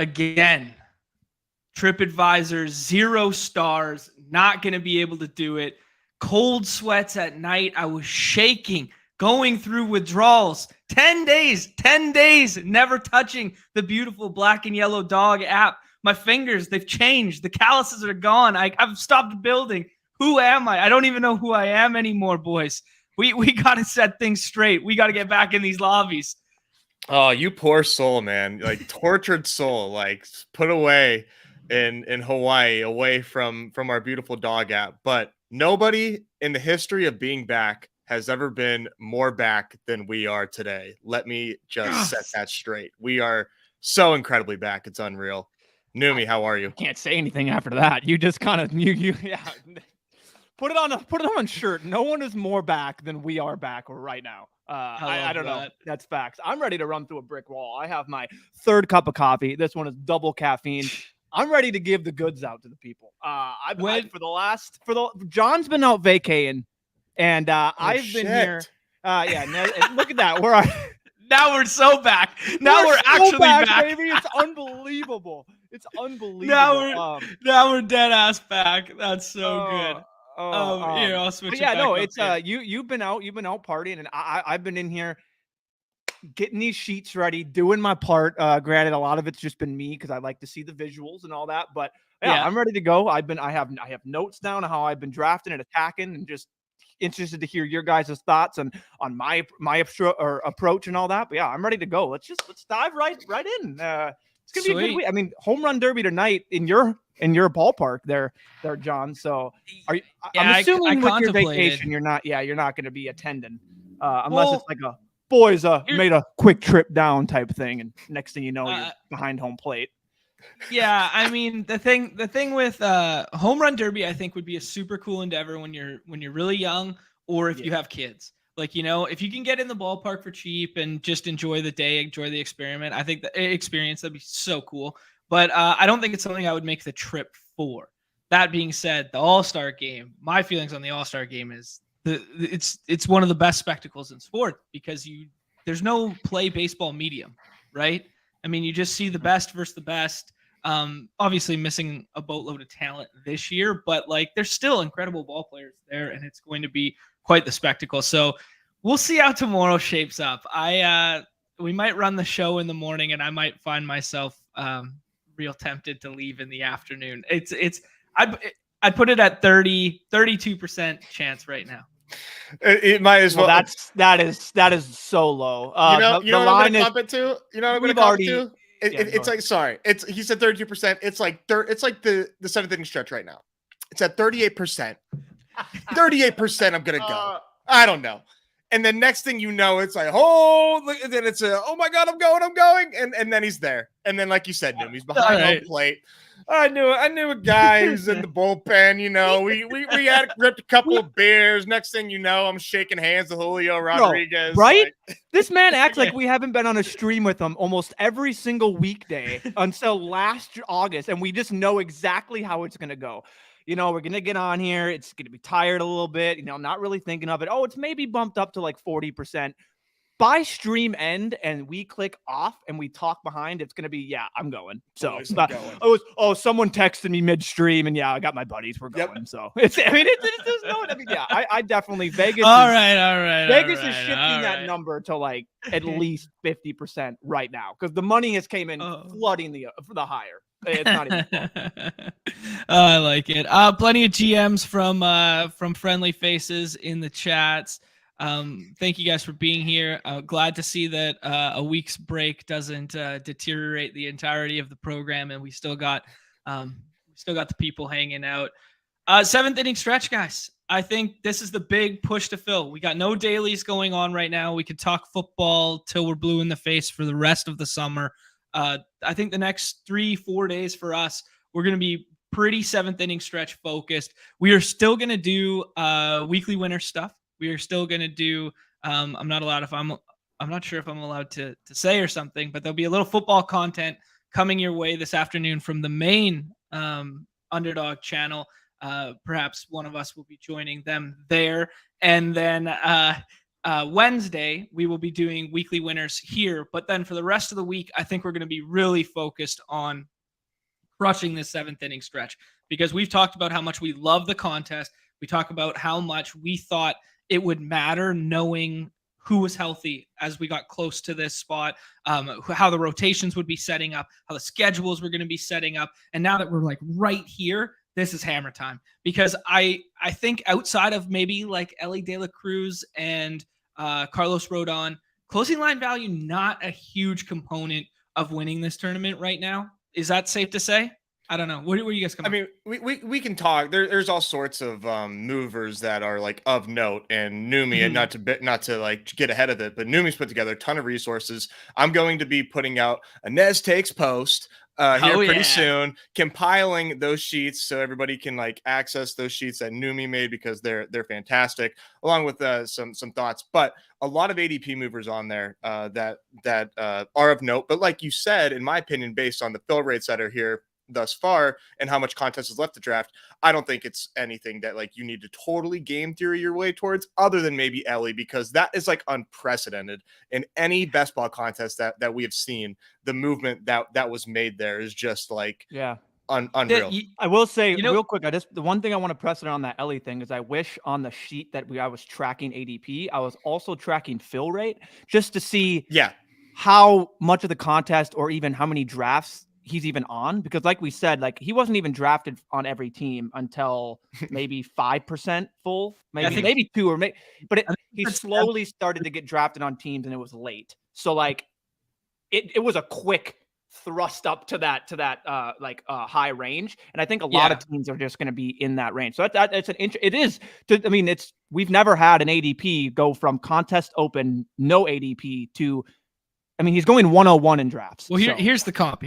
again. TripAdvisor, 0 stars, not going to be able to do it. Cold sweats at night. I was shaking, going through withdrawals. 10 days, never touching the beautiful black and yellow dog app. My fingers, they've changed. The calluses are gone. I've stopped building. Who am I? I don't even know who I am anymore, boys. We got to set things straight. We got to get back in these lobbies. Oh, you poor soul, man. Like tortured soul, like put away in Hawaii, away from our beautiful dog app. But nobody in the history of being back has ever been more back than we are today. Let me just set that straight. We are so incredibly back. It's unreal. Neumy, how are you? Can't say anything after that. You just kind of yeah. Put it on shirt. No one is more back than we are back right now. I don't know. That's facts. I'm ready to run through a brick wall. I have my 3rd cup of coffee. This one is double caffeine. I'm ready to give the goods out to the people. John's been out vacating, and I've been here. Look at that. Now we're so back. Now we're actually back, baby. It's unbelievable. It's unbelievable. Now we're dead ass back. That's so good. Here, I'll switch. Yeah, no, it's you've been out partying, and I've been in here getting these sheets ready, doing my part. Granted, a lot of it's just been me because I like to see the visuals and all that. But yeah, I'm ready to go. I have notes down on how I've been drafting and attacking, and just interested to hear your guys' thoughts on my approach and all that. But yeah, I'm ready to go. Let's dive right in. It's gonna be a good week. I mean, home run derby tonight in your ballpark there, John. So I'm assuming with your vacation, you're not going to be attending unless it's like a boys made a quick trip down type thing, and next thing you know, you're behind home plate. Yeah, I mean the thing with home run derby, I think would be a super cool endeavor when you're really young, or if you have kids. Like, if you can get in the ballpark for cheap and just enjoy the day, enjoy the experiment, I think the experience, that'd be so cool. But I don't think it's something I would make the trip for. That being said, the All-Star game, my feelings on the All-Star game is it's one of the best spectacles in sport, because there's no play baseball medium, right? I mean, you just see the best versus the best. Obviously missing a boatload of talent this year, but like there's still incredible ball players there, and it's going to be quite the spectacle. So we'll see how tomorrow shapes up. We might run the show in the morning, and I might find myself real tempted to leave in the afternoon. I'd put it at 32% chance right now. It might as well. That is so low. You know what I'm going to comp it to? You know what I'm going to comp it to? It's like, sorry. He said 32%. It's like the 7th inning stretch right now. It's at 38%. 38% I'm going to go. I don't know. And then next thing you know, it's like, and then it's oh my God, I'm going. And then he's there. And then, like you said, he's behind home plate. I knew a guy who's in the bullpen. We had ripped a couple of beers. Next thing you know, I'm shaking hands with Julio Rodriguez. Right? This man acts like we haven't been on a stream with him almost every single weekday until last August, and we just know exactly how it's going to go. We're going to get on here. It's going to be tired a little bit. Not really thinking of it. Oh, it's maybe bumped up to like 40%. By stream end and we click off and we talk behind, it's going to be, I'm going. So, someone texted me midstream, and I got my buddies. We're going. Yep. So, I definitely, Vegas. All right. Vegas is shifting that number to like at least 50% right now, because the money has came in flooding the higher. It's not even I like it. Plenty of GMs from friendly faces in the chats. Thank you guys for being here. Glad to see that a week's break doesn't deteriorate the entirety of the program, and we still got the people hanging out. 7th inning stretch, guys. I think this is the big push to fill. We got no dailies going on right now. We could talk football till we're blue in the face for the rest of the summer. I think the next 3-4 days for us, we're going to be pretty 7th inning stretch focused. We are still going to do weekly winner stuff. We are still going to do, I'm not sure if I'm allowed to say or something, but there'll be a little football content coming your way this afternoon from the main Underdog channel. Perhaps one of us will be joining them there. And then Wednesday, we will be doing weekly winners here. But then for the rest of the week, I think we're going to be really focused on crushing this 7th inning stretch, because we've talked about how much we love the contest. We talk about how much we thought it would matter knowing who was healthy as we got close to this spot, how the rotations would be setting up, how the schedules were going to be setting up. And now that we're like right here, this is hammer time, because I think outside of maybe like Ellie De La Cruz and Carlos Rodon, closing line value, not a huge component of winning this tournament right now. Is that safe to say? I don't know. What do you guys come? I mean, we can talk. There's all sorts of movers that are like of note, and Neumy, and not to like get ahead of it, but Neumy's put together a ton of resources. I'm going to be putting out a Nez Takes post here pretty soon, compiling those sheets so everybody can like access those sheets that Neumy made, because they're fantastic, along with some thoughts. But a lot of ADP movers on there that are of note. But like you said, in my opinion, based on the fill rates that are here thus far and how much contest is left to draft, I don't think it's anything that like you need to totally game theory your way towards, other than maybe Ellie, because that is like unprecedented in any best ball contest that we have seen. The movement that was made there is just like unreal. I will say real quick, the one thing I want to press it on that Ellie thing is I wish on the sheet that I was tracking ADP, I was also tracking fill rate, just to see how much of the contest or even how many drafts he's even on, because like we said, like he wasn't even drafted on every team until maybe 5% full, maybe 2 or maybe, but he slowly started to get drafted on teams and it was late. So like it was a quick thrust up to that high range, and I think a lot of teams are just going to be in that range. So we've never had an ADP go from contest open no ADP to, I mean, he's going 101 in drafts. Well, here's the comp.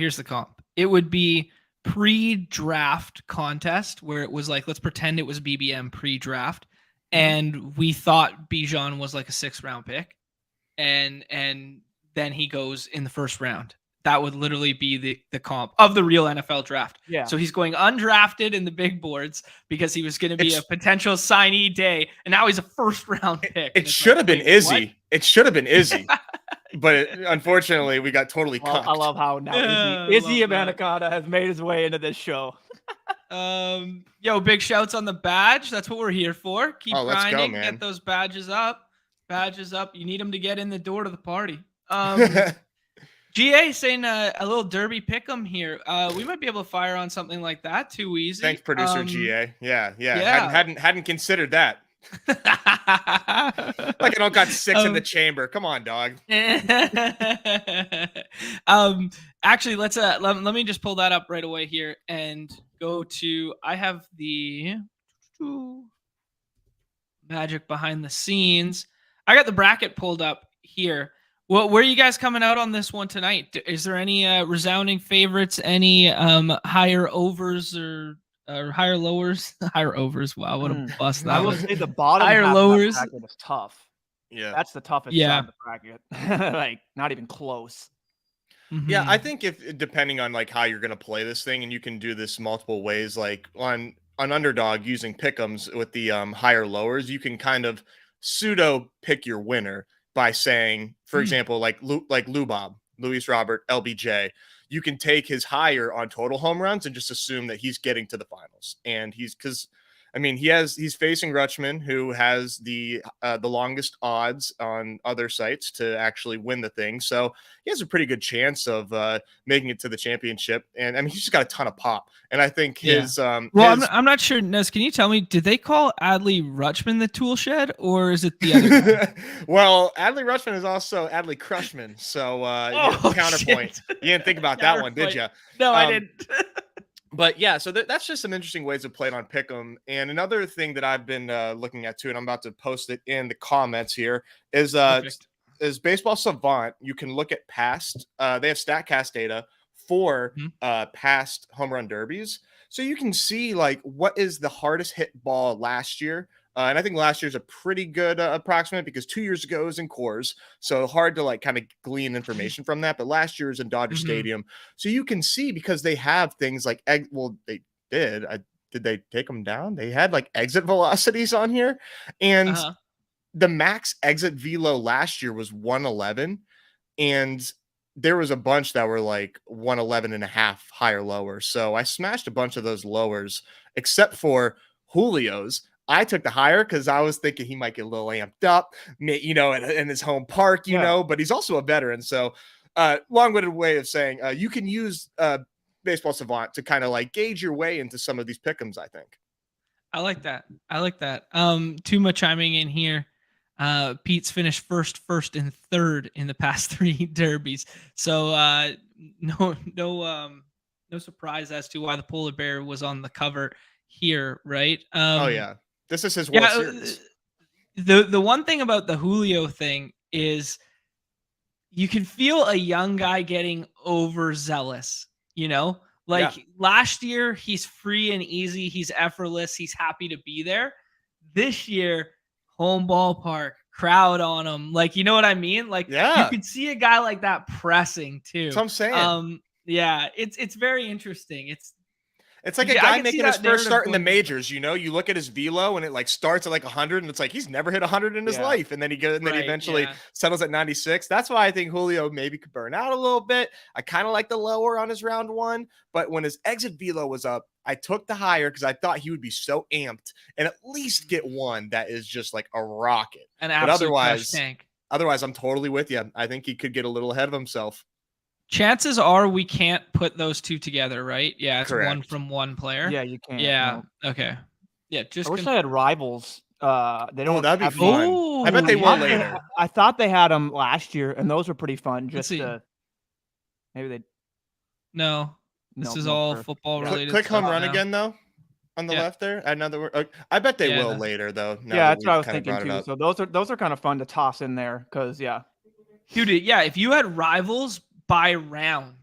It would be pre-draft contest, where it was like, let's pretend it was BBM pre-draft, and we thought Bijan was like a 6th round pick, and then he goes in the 1st round. That would literally be the comp of the real NFL draft. Yeah. So he's going undrafted in the big boards because he was going to be a potential signee day, and now he's a 1st round pick. It should have been Izzy. It should have been Izzy. But unfortunately, we got totally cucked. I love how now Izzy Anaconda has made his way into this show. Big shouts on the badge. That's what we're here for. Keep grinding, get those badges up. You need them to get in the door to the party. GA saying a little derby pick'em here. We might be able to fire on something like that. Too easy. Thanks, producer GA. Yeah. Hadn't considered that. Like I don't got 6 in the chamber. Come on, dog. Actually, let me just pull that up right away here and go to. I have the magic behind the scenes. I got the bracket pulled up here. Well, where are you guys coming out on this one tonight? Is there any resounding favorites? Any higher overs or higher lowers? Higher overs. Wow, what a bust that I will was. say the bottom higher half lowers of the bracket is tough. Yeah, that's the toughest side of the bracket. Like not even close. Yeah, I think if depending on like how you're gonna play this thing, and you can do this multiple ways, like on Underdog using pick'ems with the higher lowers, you can kind of pseudo pick your winner by saying, for example, like Lubob, Luis Robert, LBJ, you can take his higher on total home runs and just assume that he's getting to the finals. And he's facing Rutschman, who has the longest odds on other sites to actually win the thing. So he has a pretty good chance of making it to the championship. And I mean, he's just got a ton of pop. And I think I'm not sure. Nez, can you tell me, did they call Adley Rutschman the tool shed, or is it the other guy? Well, Adley Rutschman is also Adley Crushman. So counterpoint. Shit. You didn't think about that one, did you? No, I didn't. But yeah, so that's just some interesting ways to play it on Pick'em. And another thing that I've been looking at too, and I'm about to post it in the comments here, is Baseball Savant. You can look at past. They have StatCast data for past home run derbies, so you can see like what is the hardest hit ball last year. And I think last year's a pretty good approximate, because 2 years ago it was in Coors. So hard to like kind of glean information from that. But last year was in Dodger Stadium. So you can see, because they have things like, they did. Did they take them down? They had like exit velocities on here. And the max exit velo last year was 111, and there was a bunch that were like 111 and a half higher lower. So I smashed a bunch of those lowers, except for Julio's. I took the higher because I was thinking he might get a little amped up, you know, in his home park, you know, but he's also a veteran. So long-winded way of saying you can use Baseball Savant to kind of like gauge your way into some of these pick'ems, I think. I like that. I like that. Tuma chiming in here. Pete's finished first, and third in the past 3 derbies. So no surprise as to why the polar bear was on the cover here, right? Oh yeah, this is his World Series. The one thing about the Julio thing is you can feel a young guy getting overzealous, you know? Like last year, he's free and easy. He's effortless. He's happy to be there. This year, home ballpark, crowd on him. Like, you know what I mean? Like, you could see a guy like that pressing too. That's what I'm saying. Yeah, it's very interesting. It's like a guy making his first start in the majors. You know, you look at his velo and it like starts at like 100, and it's like he's never hit 100 in his life, and then he goes, and then he eventually settles at 96. That's why I think Julio maybe could burn out a little bit. I kind of like the lower on his round 1, but when his exit velo was up, I took the higher because I thought he would be so amped and at least get one that is just like a rocket. But otherwise, I'm totally with you. I think he could get a little ahead of himself. Chances are we can't put those two together, right? Yeah, it's correct. One from one player. Yeah, you can't. Yeah. No. Okay. Yeah. Just I wish I had rivals. They don't. That'd be fun. Oh, I bet they will later. I thought they had them last year, and those were pretty fun. Just maybe they. No, this is all football related. Click home run again though. On the left there, another word. I bet they will later though. That's what I was thinking too. So those are kind of fun to toss in there because dude, if you had rivals by round,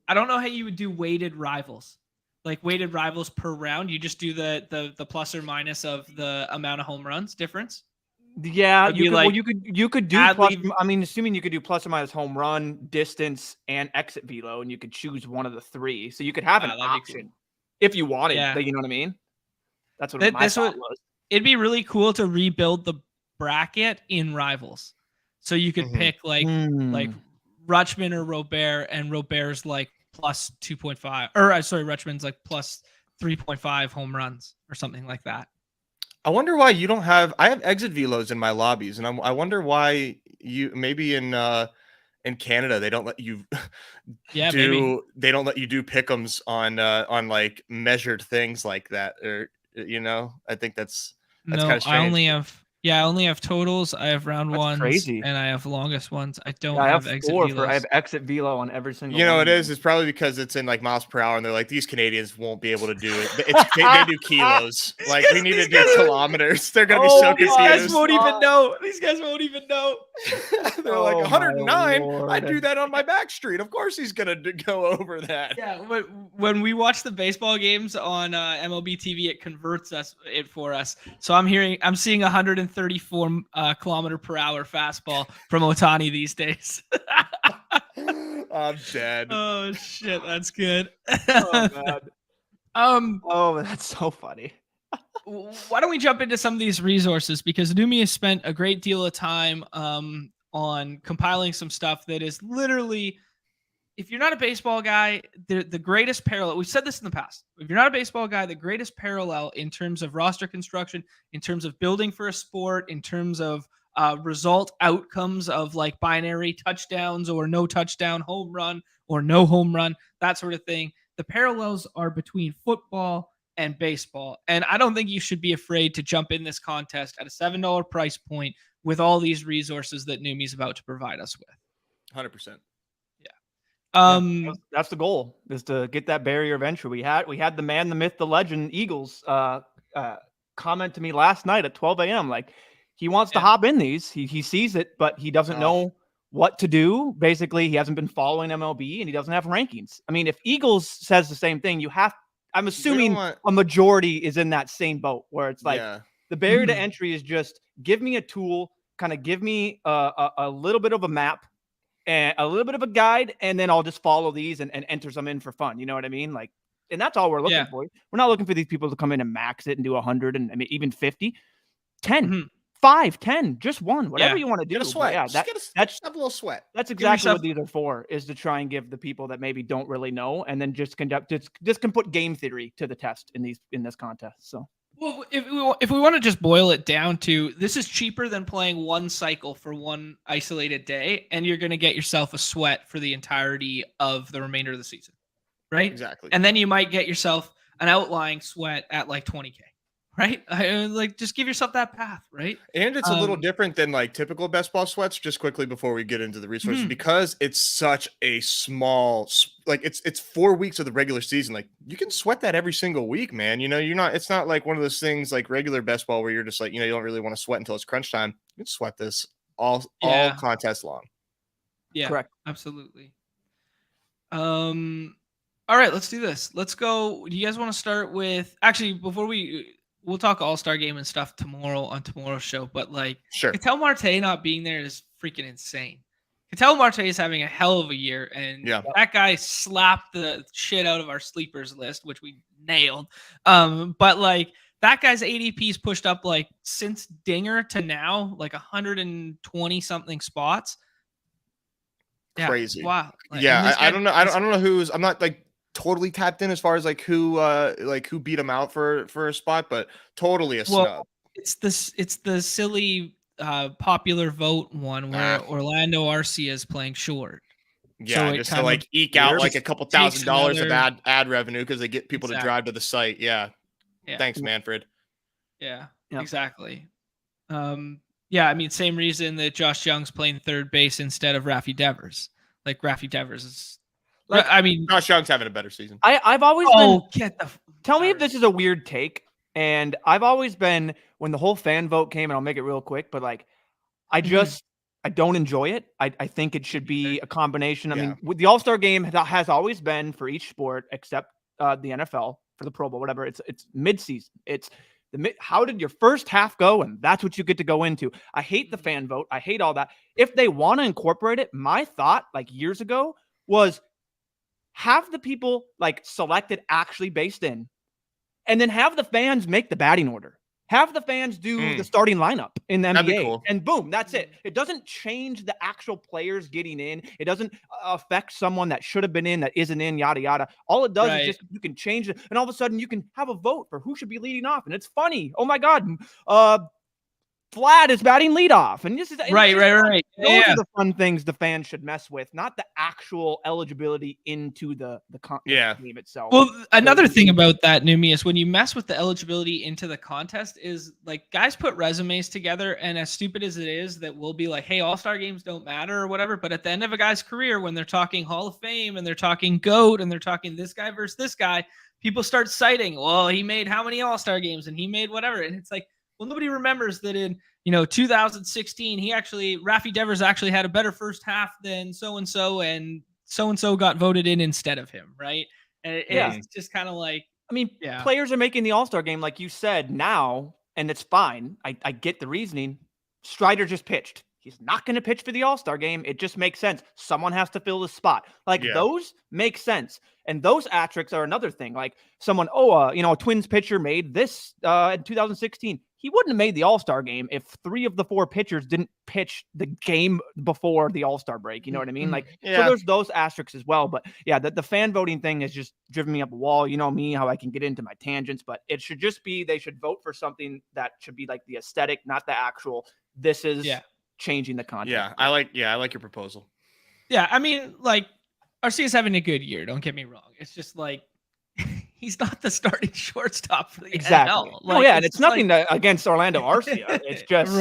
I don't know how you would do weighted rivals, like weighted rivals per round. You just do the plus or minus of the amount of home runs difference. Yeah, you could do plus, I mean, assuming you could do plus or minus home run, distance, and exit velo, and you could choose one of the 3. So you could have an option if you wanted. You know what I mean? That's what my thought was. It'd be really cool to rebuild the bracket in rivals, so you could pick like Rutschman or Robert, and Robert's like plus 2.5, or sorry, Rutschman's like plus 3.5 home runs or something like that. I wonder why you don't have. I have exit velos in my lobbies, and I wonder why you maybe in Canada they don't let you they don't let you do pick'ems on like measured things like that, or I think that's kind of strange. I only have totals. I have round ones, crazy. And I have longest ones. I don't have exit velos. I have exit velo on every single. You know what it is? It's probably because it's in like miles per hour, and they're like, these Canadians won't be able to do it. They do kilos. Like we need to do kilometers. They're gonna be so confused. These guys won't even know. They're like 109. I do that on my back street. Of course he's gonna go over that. Yeah. When we watch the baseball games on MLB TV, it converts it for us. So I'm seeing 134 kilometer per hour fastball from Ohtani these days. I'm dead. Oh shit, that's good. Oh man. That's so funny. Why don't we jump into some of these resources, because Neumy has spent a great deal of time on compiling some stuff that is literally, if you're not a baseball guy, the greatest parallel, we've said this in the past, if you're not a baseball guy, the greatest parallel in terms of roster construction, in terms of building for a sport, in terms of result outcomes of like binary touchdowns or no touchdown, home run or no home run, that sort of thing. The parallels are between football and baseball. And I don't think you should be afraid to jump in this contest at a $7 price point with all these resources that Neumy's about to provide us with. 100%. That's the goal, is to get that barrier of entry. We had the man, the myth, the legend Eagles comment to me last night at 12 a.m. Like he wants to hop in these. He sees it, but he doesn't know what to do. Basically, he hasn't been following MLB and he doesn't have rankings. I mean, if Eagles says the same thing, I'm assuming a majority is in that same boat where it's like the barrier to entry is just give me a tool, kind of give me a little bit of a map and a little bit of a guide, and then I'll just follow these and enter some in for fun. You know what I mean? Like, and that's all we're looking for. We're not looking for these people to come in and max it and do 100 and I mean, even 50, 10, 5, 10, just one, whatever you want to do. Get a sweat. Yeah, that's have a little sweat. That's exactly what these are for, is to try and give the people that maybe don't really know, and then just can put game theory to the test in this contest. So. Well, if we want to just boil it down to, this is cheaper than playing one cycle for one isolated day, and you're going to get yourself a sweat for the entirety of the remainder of the season, right? Exactly. And then you might get yourself an outlying sweat at like 20K, right? Like, just give yourself that path, right? And it's a little different than like typical best ball sweats. Just quickly before we get into the resources, because it's such a small, like it's 4 weeks of the regular season. Like you can sweat that every single week, man. You know, it's not like one of those things like regular best ball where you're just like, you don't really want to sweat until it's crunch time. You can sweat this all contest long. Yeah, correct. Absolutely. All right, let's do this. Let's go. Do you guys want to start with, actually, before we'll talk All-Star game and stuff tomorrow on tomorrow's show, but like, sure. Ketel Marte not being there is freaking insane. Ketel Marte is having a hell of a year, and that guy slapped the shit out of our sleepers list, which we nailed. But like, that guy's ADP's pushed up like since Dinger to now, like 120 something spots. Yeah, crazy. Wow. Like, I don't know. I don't know who's. I'm not like totally tapped in as far as like who beat him out for a spot, but totally a snub. It's the silly popular vote one where Orlando Arcia is playing short. Yeah, so just to like eke out like a couple $1,000 of ad revenue because they get people to drive to the site. Yeah. Thanks, Manfred. Yeah, exactly. Yeah, I mean, same reason that Josh Young's playing third base instead of Rafi Devers. Like Rafi Devers is. Like, I mean, Josh Young's having a better season. I've always been. Tell me if this is a weird take. And I've always been, when the whole fan vote came, and I'll make it real quick, but like, I don't enjoy it. I think it should be a combination. I mean, with the All-Star game has always been for each sport except the NFL for the Pro Bowl, whatever. It's mid-season. It's how did your first half go? And that's what you get to go into. I hate the fan vote. I hate all that. If they want to incorporate it, my thought like years ago was have the people like selected actually based in, and then have the fans make the batting order. Have the fans do the starting lineup in the NBA, cool. And boom, that's it. It doesn't change the actual players getting in. It doesn't affect someone that should have been in that isn't in, yada, yada. All it does is just you can change it, and all of a sudden you can have a vote for who should be leading off. And it's funny. Oh, my God. Vlad is batting leadoff. And this is right. Those are the fun things the fans should mess with, not the actual eligibility into the game itself. Well, another thing about that, Neumy, is when you mess with the eligibility into the contest is like guys put resumes together, and as stupid as it is, that we'll be like, hey, all-star games don't matter or whatever. But at the end of a guy's career, when they're talking Hall of Fame and they're talking GOAT and they're talking this guy versus this guy, people start citing, well, he made how many all-star games and he made whatever. And it's like, well, nobody remembers that in 2016, Rafi Devers actually had a better first half than so-and-so, and so-and-so got voted in instead of him, right? And it's just kind of like, I mean, players are making the All-Star game, like you said, now, and it's fine. I get the reasoning. Strider just pitched. He's not going to pitch for the All-Star game. It just makes sense. Someone has to fill the spot. Like those make sense. And those asterisks are another thing. Like someone, a Twins pitcher made this in 2016. He wouldn't have made the All-Star game if 3 of the 4 pitchers didn't pitch the game before the All-Star break. You know what I mean? Like, so there's those asterisks as well. But yeah, the fan voting thing has just driven me up a wall. You know me, how I can get into my tangents, but it should just be, they should vote for something that should be like the aesthetic, not the actual, this is changing the content. Yeah, I like your proposal. Yeah, I mean, like, RC is having a good year. Don't get me wrong. It's just like, he's not the starting shortstop for the NL. Like, and it's nothing against Orlando Arcia. It's just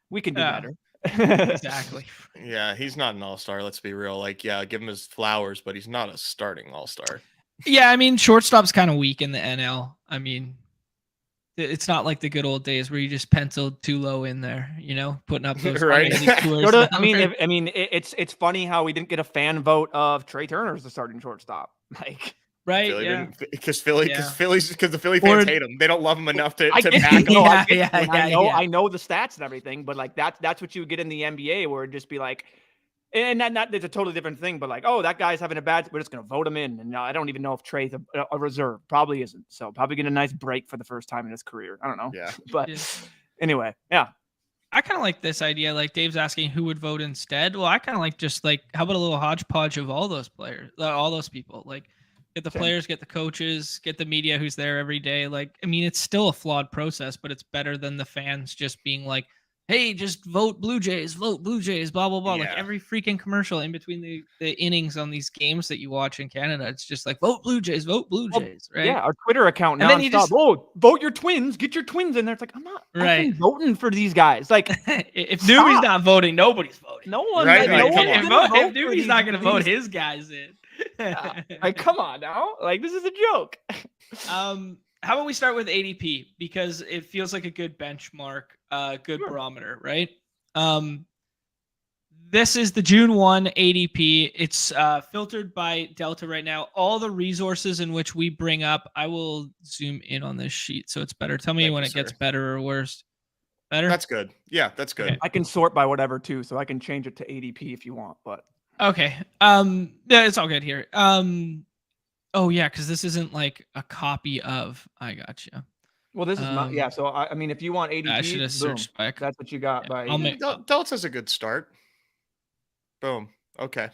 we can do better. Exactly. Yeah, he's not an all-star. Let's be real. Like, give him his flowers, but he's not a starting all-star. Yeah, I mean, shortstop's kind of weak in the NL. I mean, it's not like the good old days where you just penciled too low in there, putting up those right. It's funny how we didn't get a fan vote of Trey Turner as the starting shortstop. Like. Right, because the Philly fans hate him. They don't love him enough to back him. I know the stats and everything, but like that's what you would get in the NBA, where it'd just be like, and not it's a totally different thing, but like, oh, that guy's having a bad, we're just gonna vote him in, and I don't even know if Trey's a reserve, probably isn't, so probably get a nice break for the first time in his career. I don't know, but Anyway, yeah. I kind of like this idea. Like Dave's asking who would vote instead. Well, I kind of like just like, how about a little hodgepodge of all those players, all those people? Like, get the players, get the coaches, get the media who's there every day. Like, I mean, it's still a flawed process, but it's better than the fans just being like, hey, just vote Blue Jays, blah, blah, blah. Like every freaking commercial in between the innings on these games that you watch in Canada, it's just like, vote Blue Jays, right? Yeah, our Twitter account now. Vote your Twins, get your Twins in there. It's like, I'm not voting for these guys. Like, if Newby's not voting, nobody's voting. No one. Right? Like, if Newby's not going to vote his guys in. Like, come on now. Like, this is a joke. How about we start with ADP, because it feels like a good benchmark, good barometer, right? This is the June 1 ADP. It's filtered by Delta right now. All the resources in which we bring up, I will zoom in on this sheet so it's better. Tell me when it gets better or worse. Better? That's good. Yeah, that's good. Okay. I can sort by whatever too, so I can change it to ADP if you want, but okay. Yeah, it's all good here. Oh yeah, because this isn't like a copy of. I got you. Well, this is not. Yeah, so I mean, if you want ADP, I should have searched by. That's what you got by. Delta's a good start. Boom. Okay.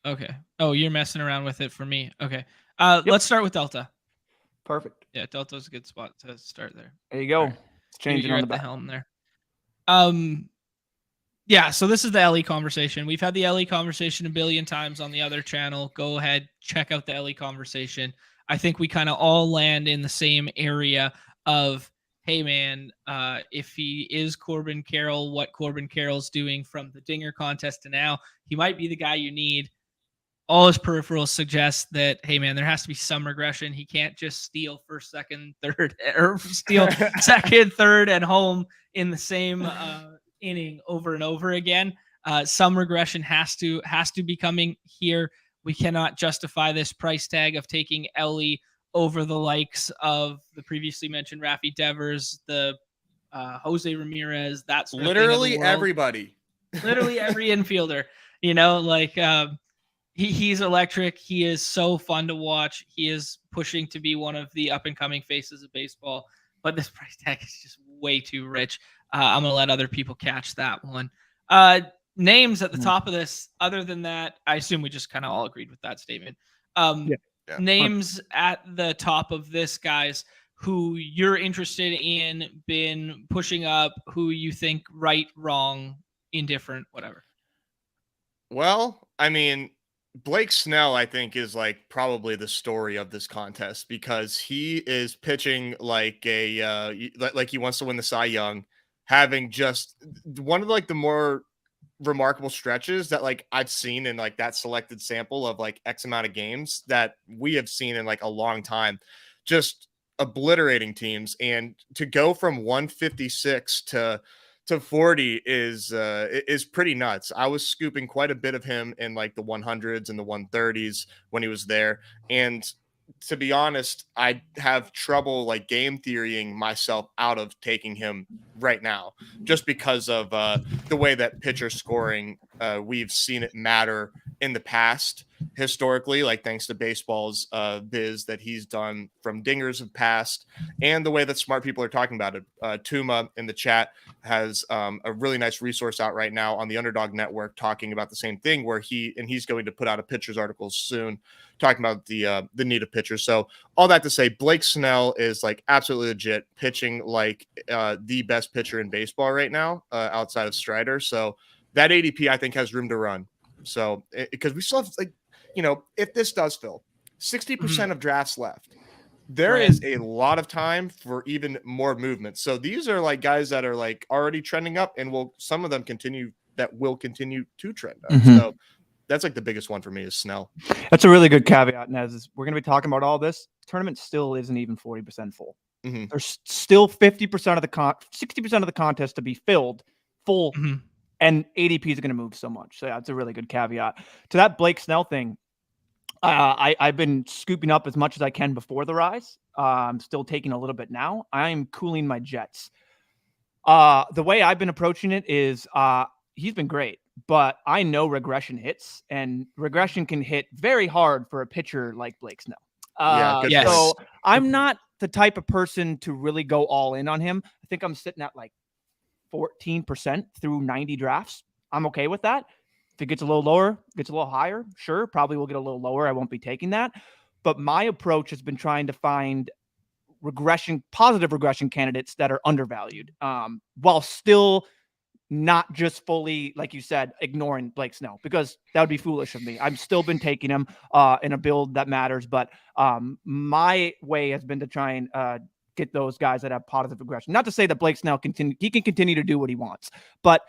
Okay. Oh, you're messing around with it for me. Okay. Let's start with Delta. Perfect. Yeah, Delta's a good spot to start there. There you go. Right. It's changing on the helm there. Yeah, so this is the LE conversation. We've had the LE conversation a billion times on the other channel. Go ahead, check out the LE conversation. I think we kind of all land in the same area of, hey man, if he is Corbin Carroll, what Corbin Carroll's doing from the Dinger contest to now, he might be the guy you need. All his peripherals suggest that, hey man, there has to be some regression. He can't just steal first, second, third, or steal second, third, and home in the same inning over and over again. Some regression has to be coming here. We cannot justify this price tag of taking Ellie over the likes of the previously mentioned Rafi Devers, the Jose Ramirez. That's literally everybody. Literally every infielder. You know, like he's electric. He is so fun to watch. He is pushing to be one of the up and coming faces of baseball. But this price tag is just way too rich. I'm going to let other people catch that one. Names at the top of this, other than that, I assume we just kind of all agreed with that statement. Names at the top of this, guys, who you're interested in, been pushing up, who you think right, wrong, indifferent, whatever. Well, I mean, Blake Snell, I think, is like probably the story of this contest because he is pitching like like he wants to win the Cy Young, having just one of like the more remarkable stretches that like I've seen in like that selected sample of like X amount of games that we have seen in like a long time, just obliterating teams. And to go from 156 to 40 is pretty nuts. I was scooping quite a bit of him in like the 100s and the 130s when he was there. And to be honest, I have trouble like game theorying myself out of taking him right now, just because of the way that pitcher scoring, we've seen it matter in the past historically, like thanks to baseball's biz that he's done from dingers of past, and the way that smart people are talking about it. Tuma in the chat has a really nice resource out right now on the Underdog Network talking about the same thing, where he's going to put out a pitcher's article soon talking about the need of pitchers. So all that to say, Blake Snell is like absolutely legit, pitching like the best pitcher in baseball right now outside of Strider. So that ADP I think has room to run. So because we still have, like, you know, if this does fill 60% of drafts left, there is a lot of time for even more movement. So these are like guys that are like already trending up, and some of them will continue to trend up. So that's like the biggest one for me is Snell. That's a really good caveat, Nez. We're going to be talking about all this. Tournament still isn't even 40% full. There's still 50% of the 60% of the contest to be filled full. And ADP is going to move so much. So yeah, it's a really good caveat. To that Blake Snell thing, I've been scooping up as much as I can before the rise. I'm still taking a little bit now. I'm cooling my jets. The way I've been approaching it is he's been great, but I know regression hits, and regression can hit very hard for a pitcher like Blake Snell. So I'm not the type of person to really go all in on him. I think I'm sitting at like 14% through 90 drafts. I'm okay with that. If it gets a little lower, gets a little higher, sure, probably will get a little lower. I won't be taking that. But my approach has been trying to find positive regression candidates that are undervalued, while still not just fully, like you said, ignoring Blake Snell, because that would be foolish of me. I've still been taking him in a build that matters, but my way has been to try and get those guys that have positive regression. Not to say that Blake Snell can continue to do what he wants, but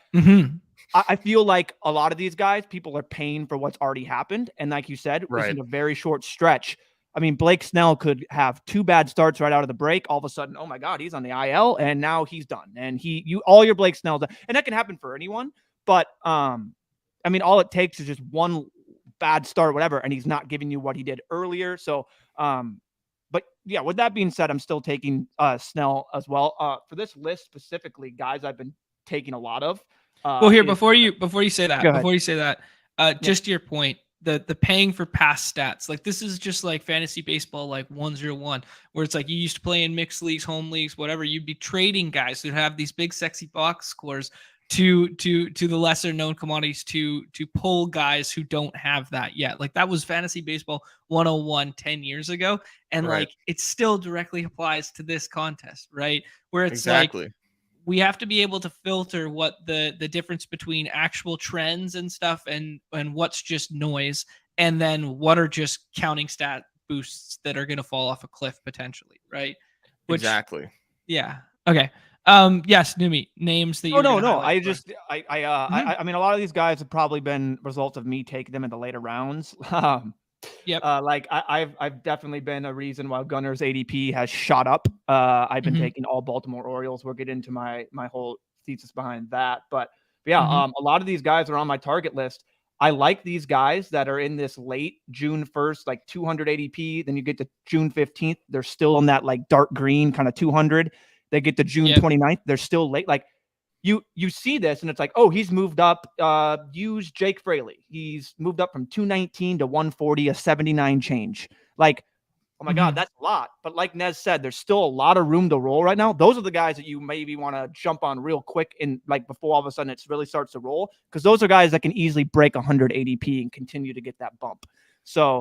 I feel like a lot of these guys, people are paying for what's already happened, and like you said, right, in a very short stretch. I mean, Blake Snell could have 2 bad starts right out of the break. All of a sudden, oh my God, he's on the IL, and now he's done. And all your Blake Snell's done. And that can happen for anyone. But I mean, all it takes is just one bad start, whatever, and he's not giving you what he did earlier. So, but yeah, with that being said, I'm still taking Snell as well. For this list specifically, guys, I've been taking a lot of. Well, here before you say that, just to your point. The paying for past stats, like this is just like fantasy baseball, like 101, where it's like you used to play in mixed leagues, home leagues, whatever. You'd be trading guys who have these big sexy box scores to the lesser known commodities to pull guys who don't have that yet. Like that was fantasy baseball 101 10 years ago, and right, like it still directly applies to this contest, right? Where it's exactly like we have to be able to filter what the difference between actual trends and stuff and what's just noise, and then what are just counting stat boosts that are going to fall off a cliff potentially, right? Exactly. Yeah. Okay. Yes, Neumy, names that you no. I mean, a lot of these guys have probably been results of me taking them in the later rounds. Yep. Like I've definitely been a reason why Gunner's ADP has shot up. I've been taking all Baltimore Orioles. We'll get into my whole thesis behind that. But yeah, a lot of these guys are on my target list. I like these guys that are in this late June 1st, like 200 ADP. Then you get to June 15th. They're still in that like dark green kind of 200. They get to June 29th. They're still late. Like you see this and it's like, oh, he's moved up. Use Jake Fraley. He's moved up from 219 to 140, a 79 change. Like, oh my God, that's a lot. But like Nez said, there's still a lot of room to roll right now. Those are the guys that you maybe want to jump on real quick and like before all of a sudden it really starts to roll, because those are guys that can easily break 100 ADP and continue to get that bump. So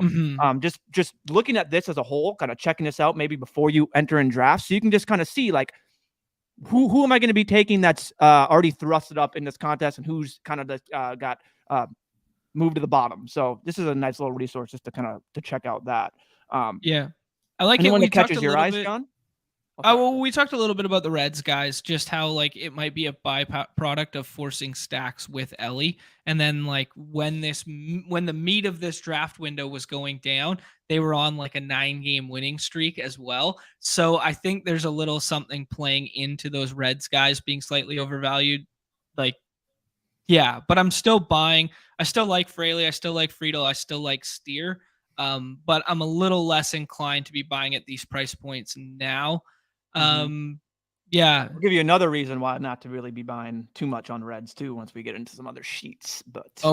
just looking at this as a whole, kind of checking this out maybe before you enter in drafts, so you can just kind of see like, who am I going to be taking that's already thrusted up in this contest, and who's kind of got moved to the bottom. So this is a nice little resource just to kind of to check out that. Yeah, I like anyone it. That catches your eyes, John. Well, we talked a little bit about the Reds guys, just how like it might be a byproduct of forcing stacks with Ellie, and then like when the meat of this draft window was going down, they were on like a 9-game winning streak as well. So I think there's a little something playing into those Reds guys being slightly overvalued. Like, yeah, but I'm still buying. I still like Fraley. I still like Friedel. I still like Steer. But I'm a little less inclined to be buying at these price points now. Yeah, I'll give you another reason why not to really be buying too much on Reds too once we get into some other sheets. But I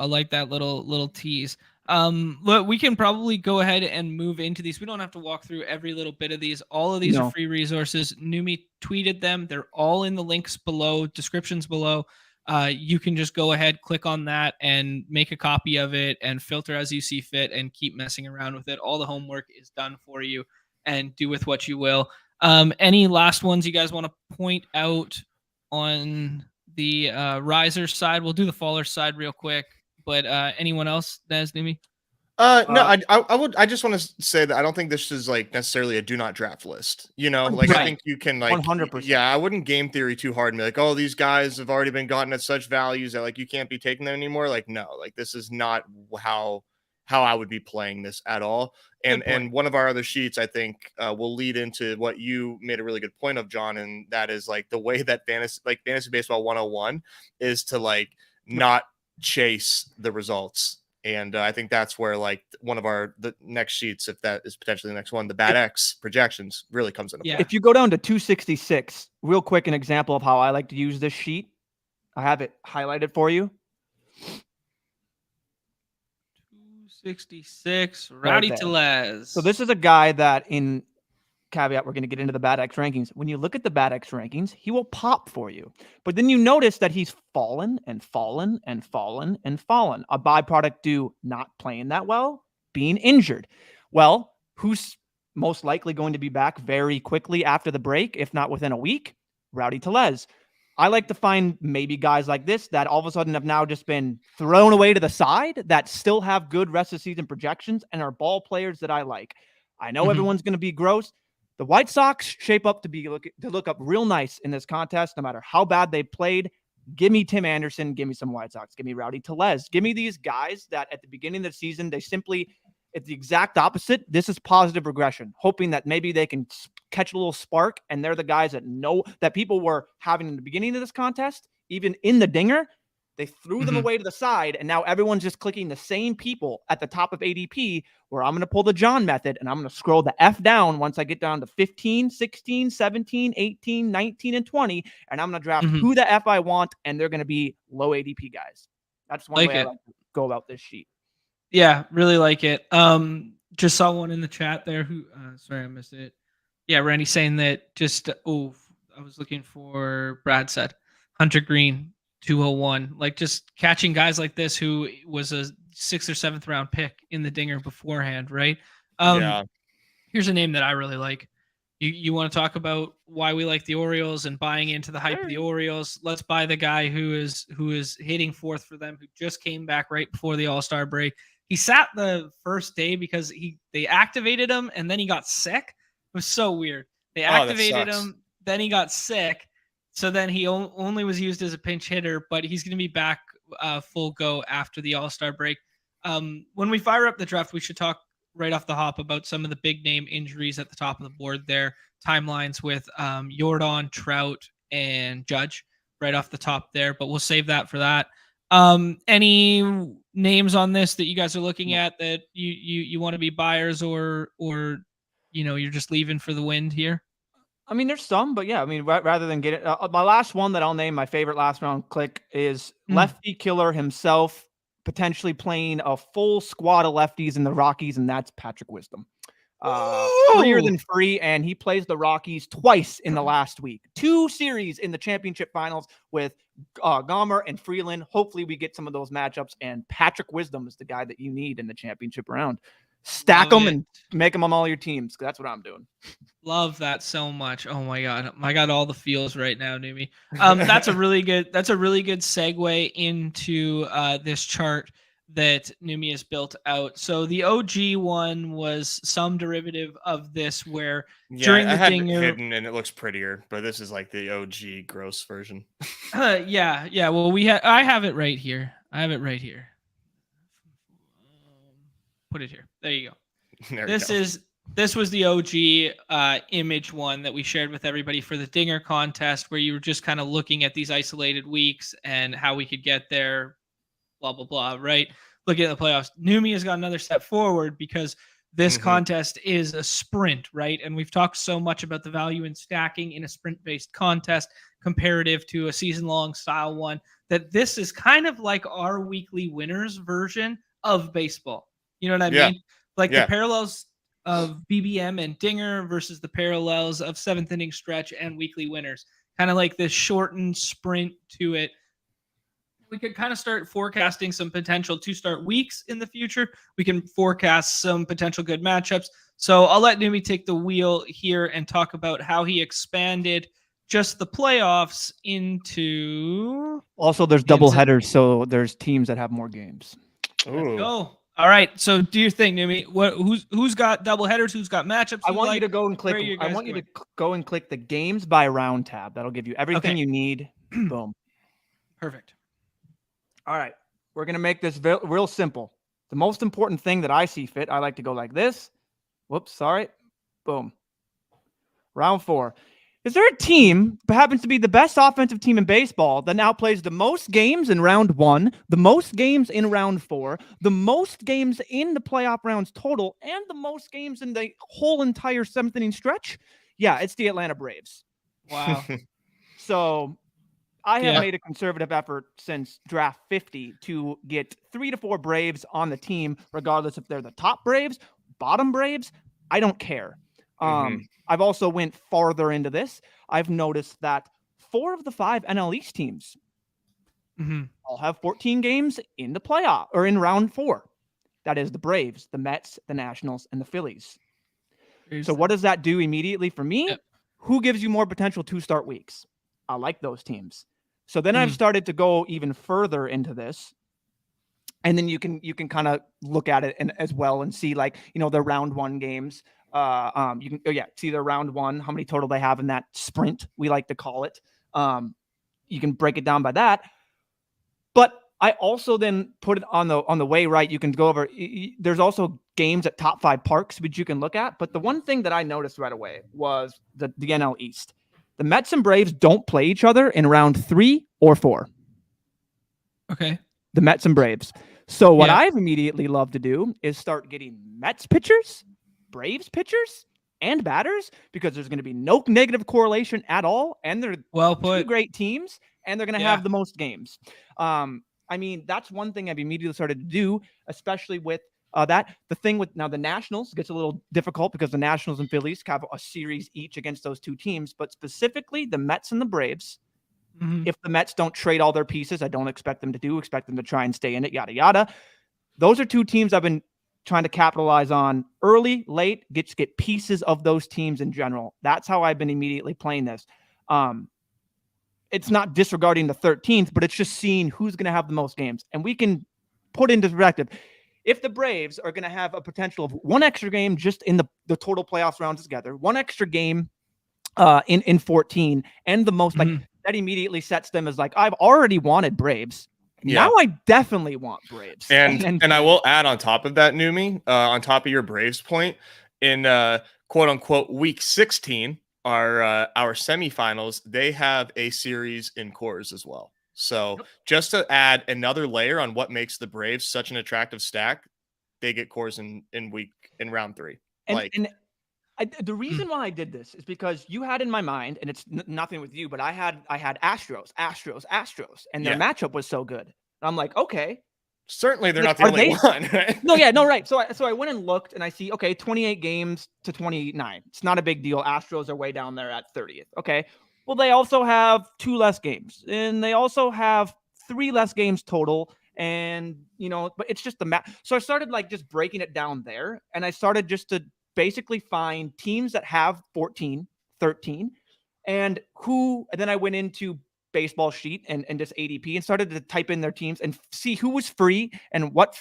like that little tease. Look, we can probably go ahead and move into these. We don't have to walk through every little bit of these. All of these are free resources. Neumy tweeted them. They're all in the links below, descriptions below. You can just go ahead, click on that, and make a copy of it and filter as you see fit and keep messing around with it. All the homework is done for you, and do with what you will. Any last ones you guys want to point out on the riser side? We'll do the faller side real quick, but anyone else, Nez, Neumy? No, I just want to say that I don't think this is like necessarily a do not draft list. You know, like right. I think you can like 100%. Yeah, I wouldn't game theory too hard and be like, oh, these guys have already been gotten at such values that like you can't be taking them anymore. Like, no, like this is not how I would be playing this at all. And one of our other sheets, I think, will lead into what you made a really good point of, John, and that is like the way that fantasy baseball 101 is to like not chase the results. And I think that's where like one of the next sheets, if that is potentially the next one, the BatX projections really comes into play. If you go down to 266, real quick, an example of how I like to use this sheet. I have it highlighted for you. 266, Rowdy Tellez. So this is a guy that in caveat, we're going to get into the BatX rankings. When you look at the BatX rankings, he will pop for you. But then you notice that he's fallen and fallen and fallen and fallen. A byproduct due not playing that well, being injured. Well, who's most likely going to be back very quickly after the break, if not within a week? Rowdy Tellez. I like to find maybe guys like this that all of a sudden have now just been thrown away to the side that still have good rest of season projections and are ball players that I like. I know everyone's going to be gross. The White Sox shape up to look up real nice in this contest, no matter how bad they played. Give me Tim Anderson. Give me some White Sox. Give me Rowdy Tellez. Give me these guys that at the beginning of the season, it's the exact opposite. This is positive regression, hoping that maybe they can catch a little spark, and they're the guys that people were having in the beginning of this contest, even in the dinger. They threw them away to the side, and now everyone's just clicking the same people at the top of ADP, where I'm going to pull the John method, and I'm going to scroll the F down once I get down to 15, 16, 17, 18, 19, and 20, and I'm going to draft who the F I want, and they're going to be low ADP guys. That's one way I like to go about this sheet. Yeah, really like it. Just saw one in the chat there who sorry, I missed it. Yeah, Randy saying that I was looking for Brad said Hunter Green 201. Like just catching guys like this who was a 6th or 7th round pick in the dinger beforehand, right? Here's a name that I really like. You want to talk about why we like the Orioles and buying into the hype of the Orioles? Let's buy the guy who is hitting 4th for them, who just came back right before the All-Star break. He sat the first day because they activated him and then he got sick. It was so weird. They activated him, then he got sick. So then he only was used as a pinch hitter, but he's going to be back full go after the All-Star break. When we fire up the draft, we should talk right off the hop about some of the big name injuries at the top of the board there. Timelines with Jordan, Trout, and Judge right off the top there, but we'll save that for that. Any names on this that you guys are looking at that you want to be buyers or you're just leaving for the wind here? I mean, there's some, but yeah, I mean, rather than get it, my last one that I'll name my favorite last round click is lefty killer himself, potentially playing a full squad of lefties in the Rockies, and that's Patrick Wisdom. Freer than free, and he plays the Rockies twice in the last week. 2 series in the championship finals with Gomer and Freeland. Hopefully we get some of those matchups, and Patrick Wisdom is the guy that you need in the championship round. Stack them and make them on all your teams. That's what I'm doing. Love that so much. Oh my God. I got all the feels right now, Neumy. That's a really good segue into this chart that Neumy has built out. So the OG one was some derivative of this where during the dinger, hidden and it looks prettier, but this is like the OG gross version. Yeah. Well, I have it right here. Put it here. There you go. This was the OG image one that we shared with everybody for the Dinger contest, where you were just kind of looking at these isolated weeks and how we could get there, blah, blah, blah, right? Looking at the playoffs. Neumy has got another step forward because this contest is a sprint, right? And we've talked so much about the value in stacking in a sprint-based contest comparative to a season-long style one, that this is kind of like our weekly winners version of baseball. You know what I mean? Like the parallels of BBM and Dinger versus the parallels of 7th inning stretch and weekly winners. Kind of like this shortened sprint to it. We could kind of start forecasting some potential 2-start weeks in the future. We can forecast some potential good matchups. So I'll let Neumy take the wheel here and talk about how he expanded just the playoffs into... Also, there's double headers, so there's teams that have more games. Let's go. All right, so do your thing, Neumy. Who's got double headers? Who's got matchups? I want you to go and click. I want you to go and click the games by round tab. That'll give you everything you need. Boom. Perfect. All right, we're gonna make this real simple. The most important thing that I see fit, I like to go like this. Whoops, sorry. Boom. Round 4. Is there a team that happens to be the best offensive team in baseball that now plays the most games in round 1, the most games in round 4, the most games in the playoff rounds total, and the most games in the whole entire 7th inning stretch? Yeah, it's the Atlanta Braves. Wow. So I have made a conservative effort since draft 50 to get 3 to 4 Braves on the team, regardless if they're the top Braves, bottom Braves. I don't care. I've also went farther into this. I've noticed that 4 of the 5 NL East teams all have 14 games in the playoff or in round 4. That is the Braves, the Mets, the Nationals, and the Phillies. So what does that do immediately for me? Yep. Who gives you more potential to start weeks? I like those teams. So then I've started to go even further into this. And then you can kind of look at it as well and see, like, the round 1 games. You can see their round 1, how many total they have in that sprint, we like to call it. You can break it down by that. But I also then put it on the way right. You can go over. There's also games at top 5 parks which you can look at. But the one thing that I noticed right away was the NL East. The Mets and Braves don't play each other in round 3 or 4. Okay. The Mets and Braves. So what I've immediately loved to do is start getting Mets pitchers, Braves pitchers, and batters, because there's going to be no negative correlation at all. And they're 2 great teams, and they're going to have the most games. I mean, that's one thing I've immediately started to do, especially with that. The thing with now the Nationals gets a little difficult because the Nationals and Phillies have a series each against those 2 teams, but specifically the Mets and the Braves. If the Mets don't trade all their pieces, I don't expect them to do, expect them to try and stay in it, yada, yada. Those are 2 teams I've been trying to capitalize on early, late, get pieces of those teams in general. That's how I've been immediately playing this. It's not disregarding the 13th, but it's just seeing who's going to have the most games. And we can put into perspective, if the Braves are going to have a potential of 1 extra game just in the total playoffs rounds together, 1 extra game in 14, and the most, like, that immediately sets them as, like, I've already wanted Braves. Now I definitely want Braves. And I will add on top of that, Neumy, on top of your Braves point, in quote unquote week 16, our semifinals, they have a series in Coors as well. So just to add another layer on what makes the Braves such an attractive stack, they get Coors in round 3. The reason why I did this is because you had in my mind, and it's nothing with you, but I had Astros, and their matchup was so good. And I'm like, okay. Certainly they're not the only one, right? No, right. So I went and looked, and I see, okay, 28 games to 29. It's not a big deal. Astros are way down there at 30th. Okay. Well, they also have 2 less games, and they also have 3 less games total. And, but it's just the map. So I started, like, just breaking it down there, and I started just to basically find teams that have 14, 13, and then I went into baseball sheet and just ADP and started to type in their teams and see who was free and what